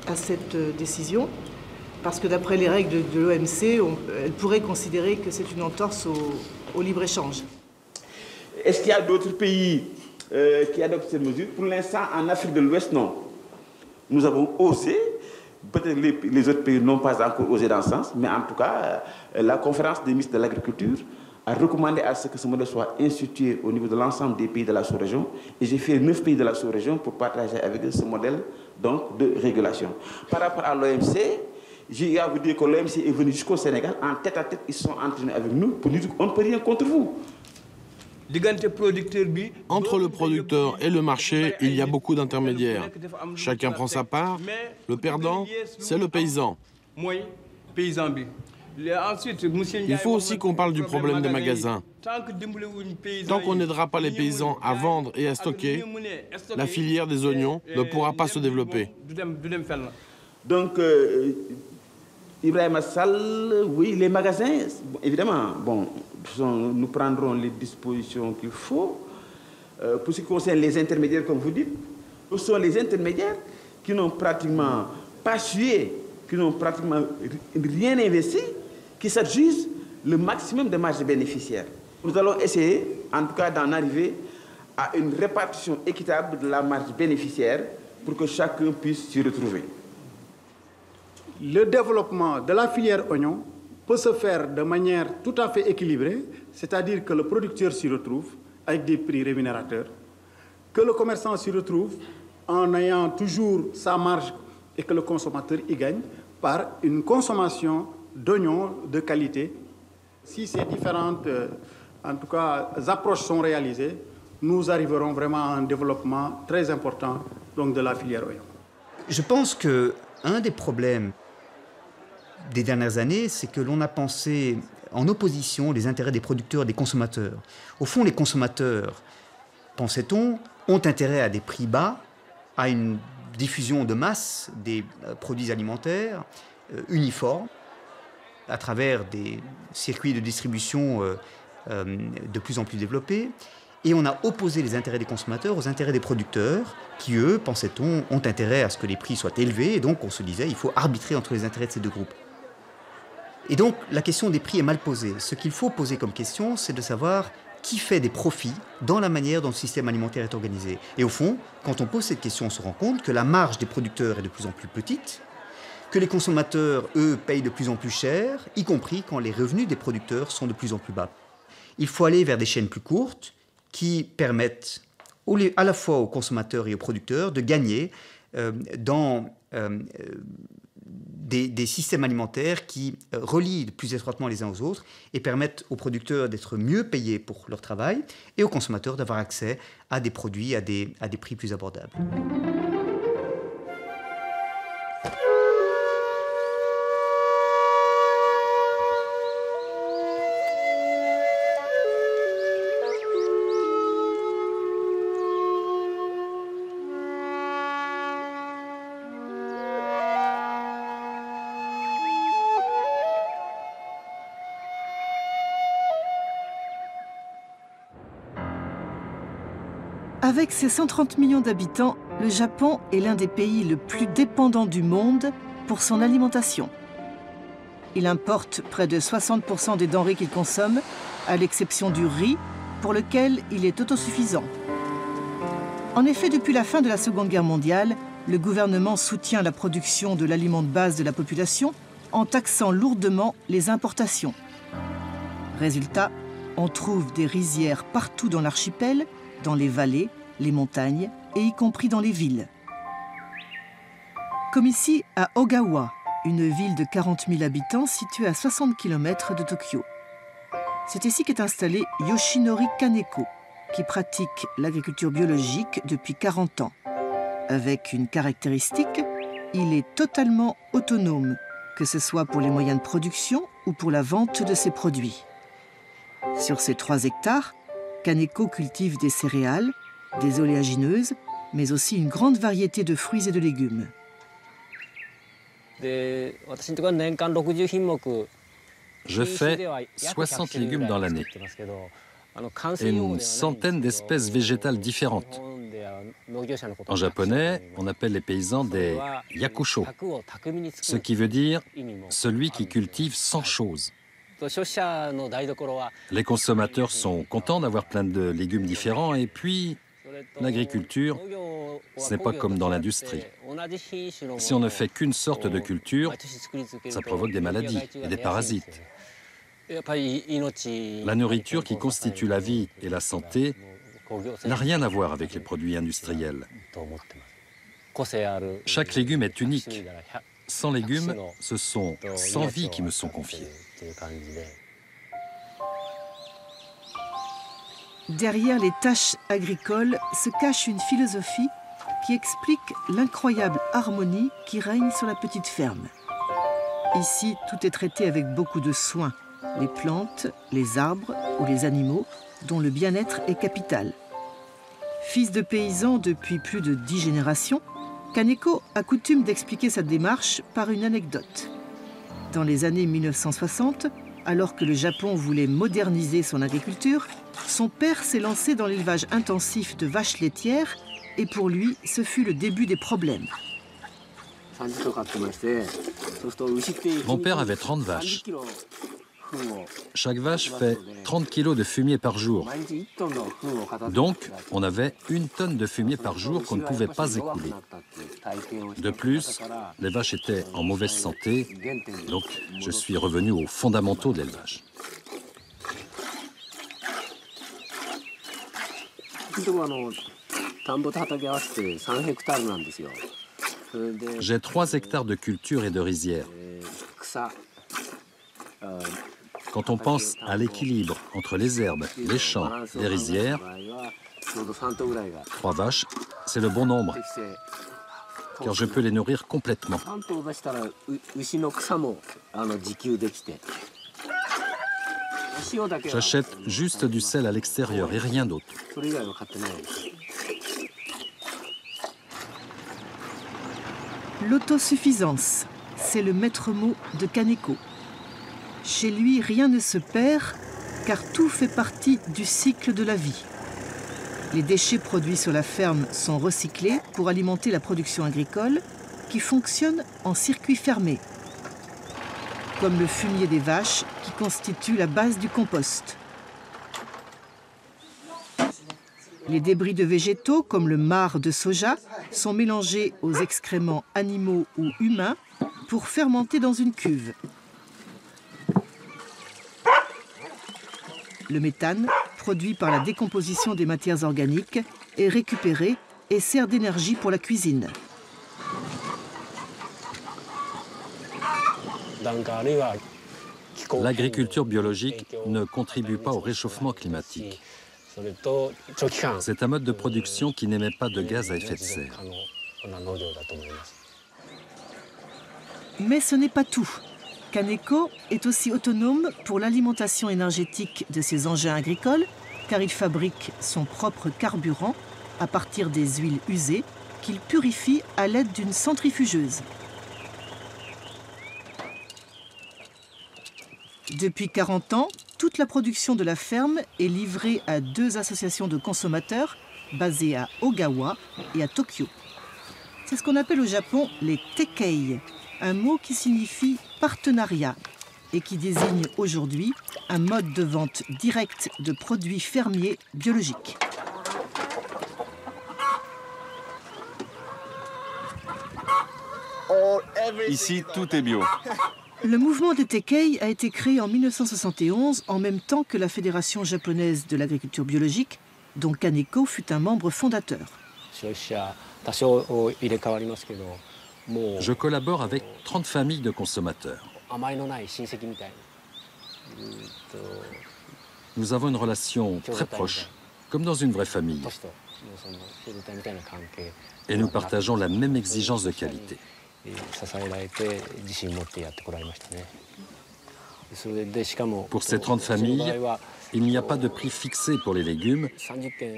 à cette décision? Parce que d'après les règles de l'OMC, elle pourrait considérer que c'est une entorse au libre-échange. Est-ce qu'il y a d'autres pays qui adoptent cette mesure? Pour l'instant, en Afrique de l'Ouest, non. Nous avons osé, peut-être les autres pays n'ont pas encore osé dans ce sens, mais en tout cas, la conférence des ministres de l'Agriculture a recommandé à ce que ce modèle soit institué au niveau de l'ensemble des pays de la sous-région. Et j'ai fait 9 pays de la sous-région pour partager avec eux ce modèle donc, de régulation. Par rapport à l'OMC, j'ai à vous dire que l'OMC est venu jusqu'au Sénégal, en tête à tête, ils sont entraînés avec nous pour nous dire qu'on ne peut rien contre vous. Entre le producteur et le marché, il y a beaucoup d'intermédiaires. Chacun prend sa part. Le perdant, c'est le paysan. Il faut aussi qu'on parle du problème des magasins. Tant qu'on n'aidera pas les paysans à vendre et à stocker, la filière des oignons ne pourra pas se développer. Donc, Ibrahima Sall, oui, les magasins, évidemment, bon, nous prendrons les dispositions qu'il faut. Pour ce qui concerne les intermédiaires, comme vous dites, ce sont les intermédiaires qui n'ont pratiquement pas sué, qui n'ont pratiquement rien investi, qui s'adjugent le maximum de marge bénéficiaire. Nous allons essayer, en tout cas, d'en arriver à une répartition équitable de la marge bénéficiaire pour que chacun puisse s'y retrouver. Le développement de la filière oignon peut se faire de manière tout à fait équilibrée, c'est-à-dire que le producteur s'y retrouve avec des prix rémunérateurs, que le commerçant s'y retrouve en ayant toujours sa marge et que le consommateur y gagne par une consommation d'oignons de qualité. Si ces différentes, en tout cas, approches sont réalisées, nous arriverons vraiment à un développement très important donc, de la filière oignon. Je pense qu'un des problèmes des dernières années, c'est que l'on a pensé en opposition les intérêts des producteurs et des consommateurs. Au fond, les consommateurs, pensait-on, ont intérêt à des prix bas, à une diffusion de masse des produits alimentaires uniformes, à travers des circuits de distribution de plus en plus développés. Et on a opposé les intérêts des consommateurs aux intérêts des producteurs, qui, eux, pensait-on, ont intérêt à ce que les prix soient élevés. Et donc, on se disait, il faut arbitrer entre les intérêts de ces deux groupes. Et donc, la question des prix est mal posée. Ce qu'il faut poser comme question, c'est de savoir qui fait des profits dans la manière dont le système alimentaire est organisé. Et au fond, quand on pose cette question, on se rend compte que la marge des producteurs est de plus en plus petite, que les consommateurs, eux, payent de plus en plus cher, y compris quand les revenus des producteurs sont de plus en plus bas. Il faut aller vers des chaînes plus courtes qui permettent à la fois aux consommateurs et aux producteurs de gagner dans des systèmes alimentaires qui relient plus étroitement les uns aux autres et permettent aux producteurs d'être mieux payés pour leur travail et aux consommateurs d'avoir accès à des produits à des prix plus abordables. Avec ses 130 millions d'habitants, le Japon est l'un des pays le plus dépendant du monde pour son alimentation. Il importe près de 60% des denrées qu'il consomme, à l'exception du riz, pour lequel il est autosuffisant. En effet, depuis la fin de la Seconde Guerre mondiale, le gouvernement soutient la production de l'aliment de base de la population en taxant lourdement les importations. Résultat, on trouve des rizières partout dans l'archipel, dans les vallées, les montagnes et y compris dans les villes. Comme ici à Ogawa, une ville de 40 000 habitants située à 60 km de Tokyo. C'est ici qu'est installé Yoshinori Kaneko, qui pratique l'agriculture biologique depuis 40 ans. Avec une caractéristique, il est totalement autonome, que ce soit pour les moyens de production ou pour la vente de ses produits. Sur ces 3 hectares, Kaneko cultive des céréales, des oléagineuses, mais aussi une grande variété de fruits et de légumes. Je fais 60 légumes dans l'année et une centaine d'espèces végétales différentes. En japonais, on appelle les paysans des yakusho, ce qui veut dire celui qui cultive 100 choses. Les consommateurs sont contents d'avoir plein de légumes différents et puis l'agriculture, ce n'est pas comme dans l'industrie. Si on ne fait qu'une sorte de culture, ça provoque des maladies et des parasites. La nourriture qui constitue la vie et la santé n'a rien à voir avec les produits industriels. Chaque légume est unique. 100 légumes, ce sont 100 vies qui me sont confiées. Derrière les tâches agricoles se cache une philosophie qui explique l'incroyable harmonie qui règne sur la petite ferme. Ici, tout est traité avec beaucoup de soin. Les plantes, les arbres ou les animaux, dont le bien-être est capital. Fils de paysan depuis plus de 10 générations, Kaneko a coutume d'expliquer sa démarche par une anecdote. Dans les années 1960, alors que le Japon voulait moderniser son agriculture, son père s'est lancé dans l'élevage intensif de vaches laitières et pour lui, ce fut le début des problèmes. Mon père avait 30 vaches. Chaque vache fait 30 kilos de fumier par jour. Donc, on avait 1 tonne de fumier par jour qu'on ne pouvait pas écouler. De plus, les vaches étaient en mauvaise santé, donc je suis revenu aux fondamentaux de l'élevage. J'ai 3 hectares de culture et de rizières. Quand on pense à l'équilibre entre les herbes, les champs, les rizières, 3 vaches, c'est le bon nombre, car je peux les nourrir complètement. J'achète juste du sel à l'extérieur et rien d'autre. L'autosuffisance, c'est le maître mot de Kaneko. Chez lui, rien ne se perd, car tout fait partie du cycle de la vie. Les déchets produits sur la ferme sont recyclés pour alimenter la production agricole, qui fonctionne en circuit fermé, comme le fumier des vaches qui constitue la base du compost. Les débris de végétaux, comme le marc de soja, sont mélangés aux excréments animaux ou humains pour fermenter dans une cuve. Le méthane, produit par la décomposition des matières organiques, est récupéré et sert d'énergie pour la cuisine. L'agriculture biologique ne contribue pas au réchauffement climatique. C'est un mode de production qui n'émet pas de gaz à effet de serre. Mais ce n'est pas tout. Kaneko est aussi autonome pour l'alimentation énergétique de ses engins agricoles, car il fabrique son propre carburant à partir des huiles usées qu'il purifie à l'aide d'une centrifugeuse. Depuis 40 ans, toute la production de la ferme est livrée à 2 associations de consommateurs basées à Ogawa et à Tokyo. C'est ce qu'on appelle au Japon les tekei, un mot qui signifie partenariat et qui désigne aujourd'hui un mode de vente directe de produits fermiers biologiques. Ici, tout est bio. Le mouvement des Tekei a été créé en 1971 en même temps que la Fédération japonaise de l'agriculture biologique, dont Kaneko fut un membre fondateur. Je collabore avec 30 familles de consommateurs. Nous avons une relation très proche, comme dans une vraie famille. Et nous partageons la même exigence de qualité. Pour ces 30 familles, il n'y a pas de prix fixé pour les légumes.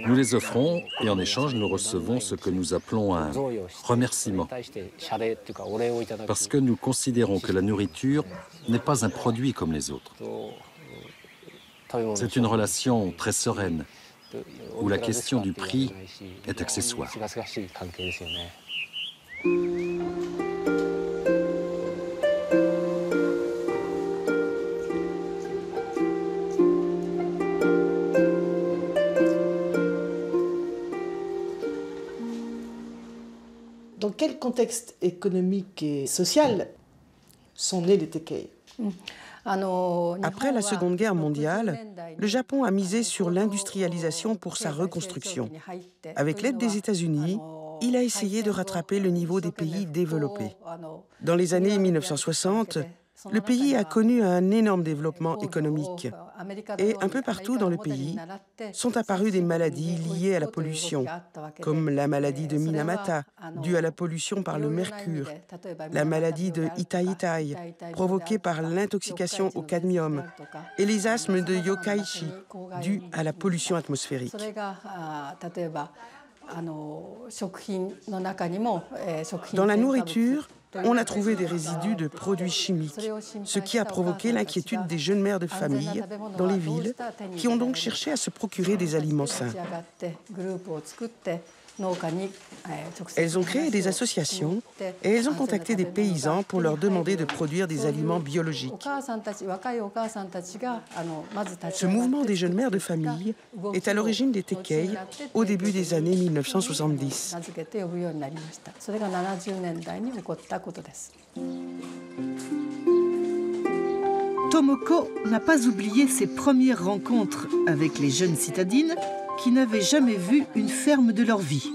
Nous les offrons et en échange, nous recevons ce que nous appelons un remerciement. Parce que nous considérons que la nourriture n'est pas un produit comme les autres. C'est une relation très sereine, où la question du prix est accessoire. Dans quel contexte économique et social sont nés les Tekei ? Après la Seconde Guerre mondiale, le Japon a misé sur l'industrialisation pour sa reconstruction. Avec l'aide des États-Unis, il a essayé de rattraper le niveau des pays développés. Dans les années 1960, Le pays a connu un énorme développement économique et un peu partout dans le pays sont apparues des maladies liées à la pollution, comme la maladie de Minamata, due à la pollution par le mercure, la maladie de Itai-Itai, provoquée par l'intoxication au cadmium, et les asthmes de Yokaichi, dus à la pollution atmosphérique. Dans la nourriture, on a trouvé des résidus de produits chimiques, ce qui a provoqué l'inquiétude des jeunes mères de famille dans les villes, qui ont donc cherché à se procurer des aliments sains. Elles ont créé des associations et elles ont contacté des paysans pour leur demander de produire des aliments biologiques. Ce mouvement des jeunes mères de famille est à l'origine des Tekei au début des années 1970. Tomoko n'a pas oublié ses premières rencontres avec les jeunes citadines qui n'avaient jamais vu une ferme de leur vie.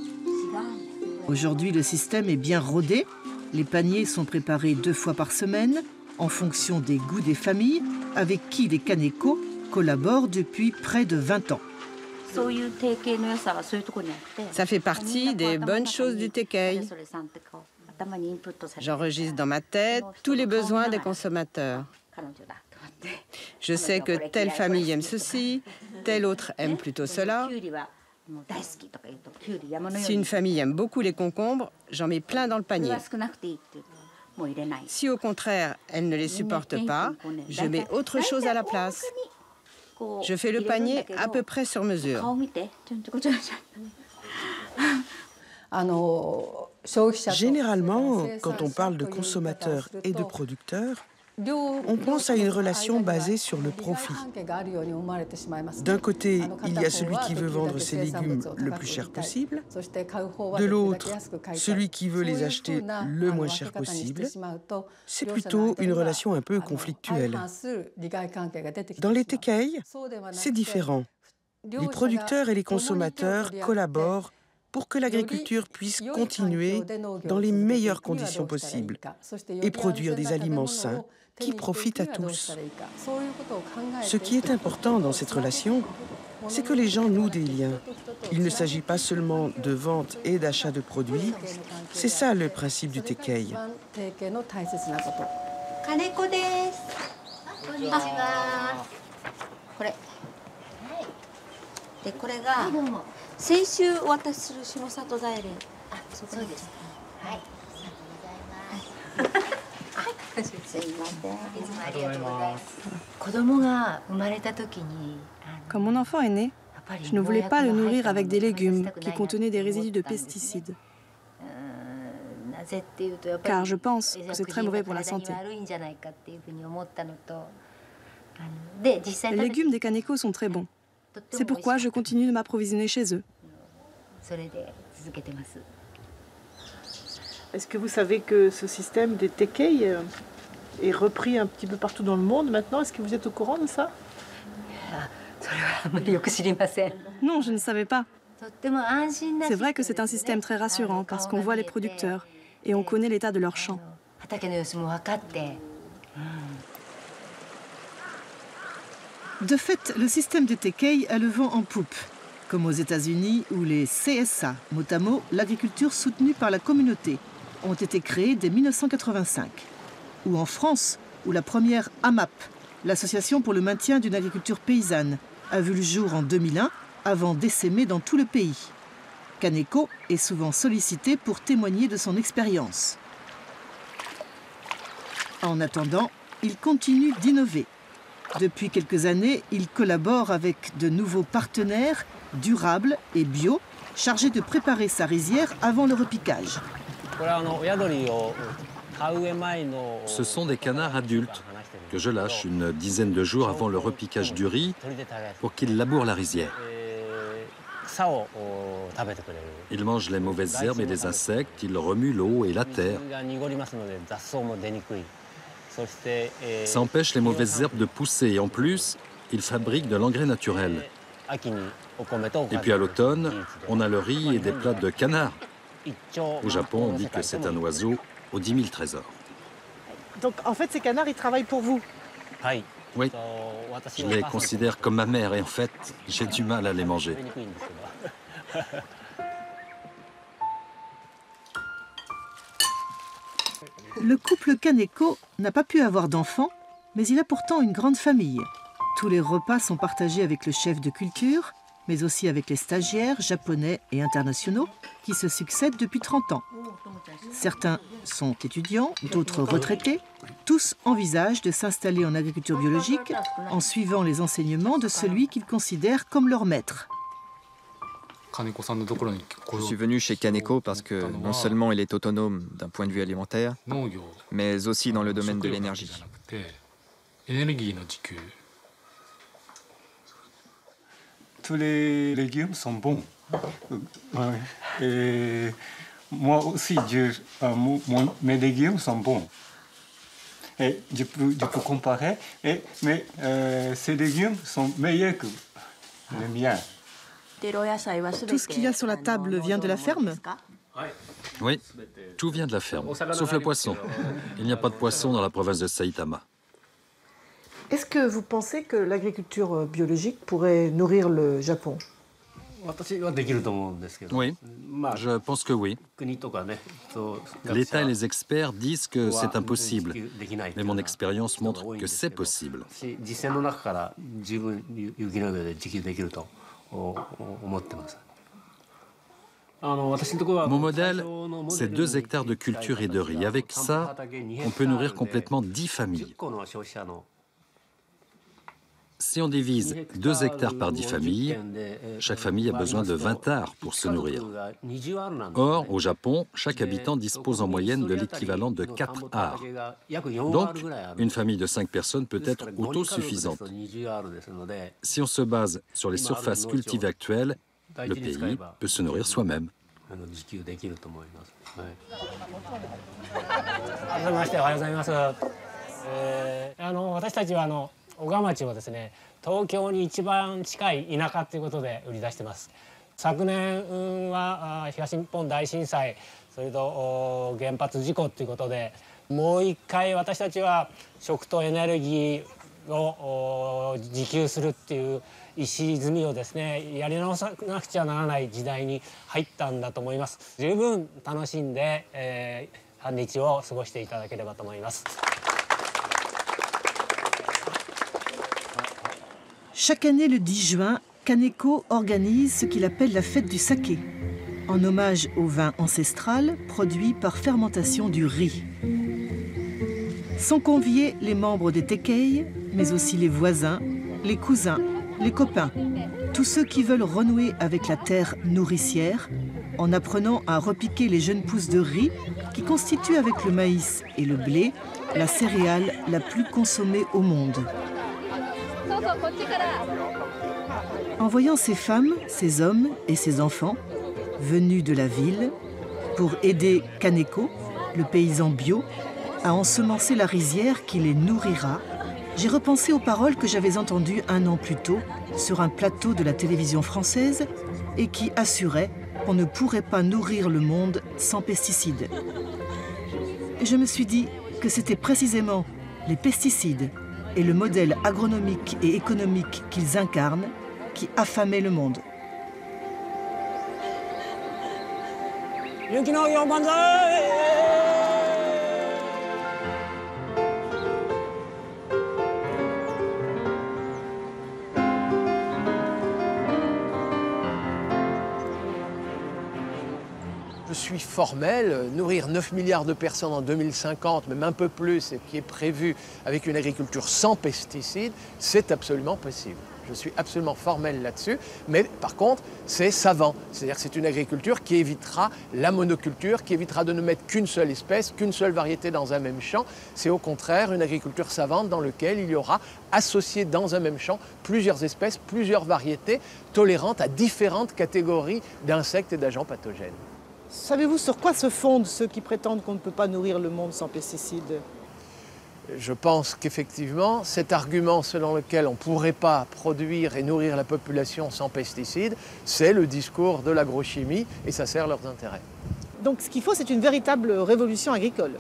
Aujourd'hui, le système est bien rodé. Les paniers sont préparés 2 fois par semaine en fonction des goûts des familles avec qui les Kaneko collaborent depuis près de 20 ans. Ça fait partie des bonnes choses du Tekei. J'enregistre dans ma tête tous les besoins des consommateurs. Je sais que telle famille aime ceci, telle autre aime plutôt cela. Si une famille aime beaucoup les concombres, j'en mets plein dans le panier. Si au contraire, elle ne les supporte pas, je mets autre chose à la place. Je fais le panier à peu près sur mesure. Généralement, quand on parle de consommateurs et de producteurs, on pense à une relation basée sur le profit. D'un côté, il y a celui qui veut vendre ses légumes le plus cher possible. De l'autre, celui qui veut les acheter le moins cher possible. C'est plutôt une relation un peu conflictuelle. Dans les Tekei, c'est différent. Les producteurs et les consommateurs collaborent pour que l'agriculture puisse continuer dans les meilleures conditions possibles et produire des aliments sains qui profitent à tous. Ce qui est important dans cette relation, c'est que les gens nouent des liens. Il ne s'agit pas seulement de vente et d'achat de produits, c'est ça le principe du Tekei. Quand mon enfant est né, je ne voulais pas le nourrir avec des légumes qui contenaient des résidus de pesticides. Car je pense que c'est très mauvais pour la santé. Les légumes des Kaneko sont très bons. C'est pourquoi je continue de m'approvisionner chez eux. Est-ce que vous savez que ce système des Tekei est repris un petit peu partout dans le monde maintenant? Est-ce que vous êtes au courant de ça? Non, je ne savais pas. C'est vrai que c'est un système très rassurant parce qu'on voit les producteurs et on connaît l'état de leurs champs. De fait, le système des Tekei a le vent en poupe, comme aux États-Unis où les CSA, mot à mot l'agriculture soutenue par la communauté, ont été créés dès 1985. Ou en France, où la première AMAP, l'Association pour le maintien d'une agriculture paysanne, a vu le jour en 2001 avant d'essaimer dans tout le pays. Kaneko est souvent sollicité pour témoigner de son expérience. En attendant, il continue d'innover. Depuis quelques années, il collabore avec de nouveaux partenaires durables et bio, chargés de préparer sa rizière avant le repiquage. Ce sont des canards adultes que je lâche une dizaine de jours avant le repiquage du riz pour qu'ils labourent la rizière. Ils mangent les mauvaises herbes et les insectes, ils remuent l'eau et la terre. Ça empêche les mauvaises herbes de pousser et en plus, ils fabriquent de l'engrais naturel. Et puis à l'automne, on a le riz et des plats de canard. Au Japon, on dit que c'est un oiseau aux 10 000 trésors. Donc en fait, ces canards, ils travaillent pour vous? Oui, je les considère comme ma mère et en fait, j'ai du mal à les manger. Le couple Kaneko n'a pas pu avoir d'enfants, mais il a pourtant une grande famille. Tous les repas sont partagés avec le chef de culture, mais aussi avec les stagiaires japonais et internationaux qui se succèdent depuis 30 ans. Certains sont étudiants, d'autres retraités. Tous envisagent de s'installer en agriculture biologique en suivant les enseignements de celui qu'ils considèrent comme leur maître. Je suis venu chez Kaneko parce que non seulement il est autonome d'un point de vue alimentaire, mais aussi dans le domaine de l'énergie. Tous les légumes sont bons. Et moi aussi, mes légumes sont bons. Et je peux comparer, mais ces légumes sont meilleurs que les miens. Tout ce qu'il y a sur la table vient de la ferme? Oui, tout vient de la ferme, sauf le poisson. Il n'y a pas de poisson dans la province de Saitama. Est-ce que vous pensez que l'agriculture biologique pourrait nourrir le Japon? Oui, je pense que oui. L'État et les experts disent que c'est impossible, mais mon expérience montre que c'est possible. Mon modèle, c'est 2 hectares de culture et de riz. Avec ça, on peut nourrir complètement 10 familles. Si on divise 2 hectares par 10 familles, chaque famille a besoin de 20 arts pour se nourrir. Or, au Japon, chaque habitant dispose en moyenne de l'équivalent de 4 arts. Donc, une famille de 5 personnes peut être autosuffisante. Si on se base sur les surfaces cultivées actuelles, le pays peut se nourrir soi-même. Chaque année, le 10 juin, Kaneko organise ce qu'il appelle la fête du saké, en hommage au vin ancestral produit par fermentation du riz. Sont conviés les membres des Tekei, mais aussi les voisins, les cousins, les copains, tous ceux qui veulent renouer avec la terre nourricière en apprenant à repiquer les jeunes pousses de riz qui constituent avec le maïs et le blé la céréale la plus consommée au monde. En voyant ces femmes, ces hommes et ces enfants venus de la ville pour aider Kaneko, le paysan bio, à ensemencer la rizière qui les nourrira, j'ai repensé aux paroles que j'avais entendues 1 an plus tôt sur un plateau de la télévision française et qui assuraient qu'on ne pourrait pas nourrir le monde sans pesticides. Et je me suis dit que c'était précisément les pesticides et le modèle agronomique et économique qu'ils incarnent qui affamaient le monde. Je suis formel, nourrir 9 milliards de personnes en 2050, même un peu plus, et qui est prévu avec une agriculture sans pesticides, c'est absolument possible. Je suis absolument formel là-dessus, mais par contre, c'est savant. C'est-à-dire que c'est une agriculture qui évitera la monoculture, qui évitera de ne mettre qu'une seule espèce, qu'une seule variété dans un même champ. C'est au contraire une agriculture savante dans laquelle il y aura associé dans un même champ plusieurs espèces, plusieurs variétés, tolérantes à différentes catégories d'insectes et d'agents pathogènes. Savez-vous sur quoi se fondent ceux qui prétendent qu'on ne peut pas nourrir le monde sans pesticides? Je pense qu'effectivement, cet argument selon lequel on ne pourrait pas produire et nourrir la population sans pesticides, c'est le discours de l'agrochimie et ça sert leurs intérêts. Donc ce qu'il faut, c'est une véritable révolution agricole.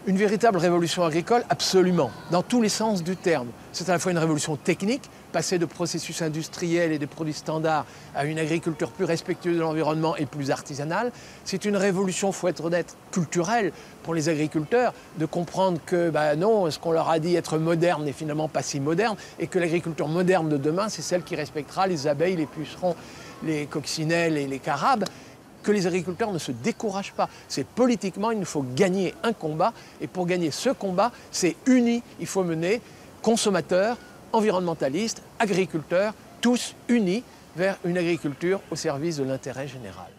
Une véritable révolution agricole, absolument, dans tous les sens du terme. C'est à la fois une révolution technique, passer de processus industriels et de produits standards à une agriculture plus respectueuse de l'environnement et plus artisanale. C'est une révolution, il faut être honnête, culturelle pour les agriculteurs, de comprendre que non, ce qu'on leur a dit être moderne n'est finalement pas si moderne, et que l'agriculture moderne de demain, c'est celle qui respectera les abeilles, les pucerons, les coccinelles et les carabes. Que les agriculteurs ne se découragent pas. C'est politiquement, il nous faut gagner un combat, et pour gagner ce combat, c'est uni. Il faut mener consommateurs, environnementalistes, agriculteurs, tous unis vers une agriculture au service de l'intérêt général.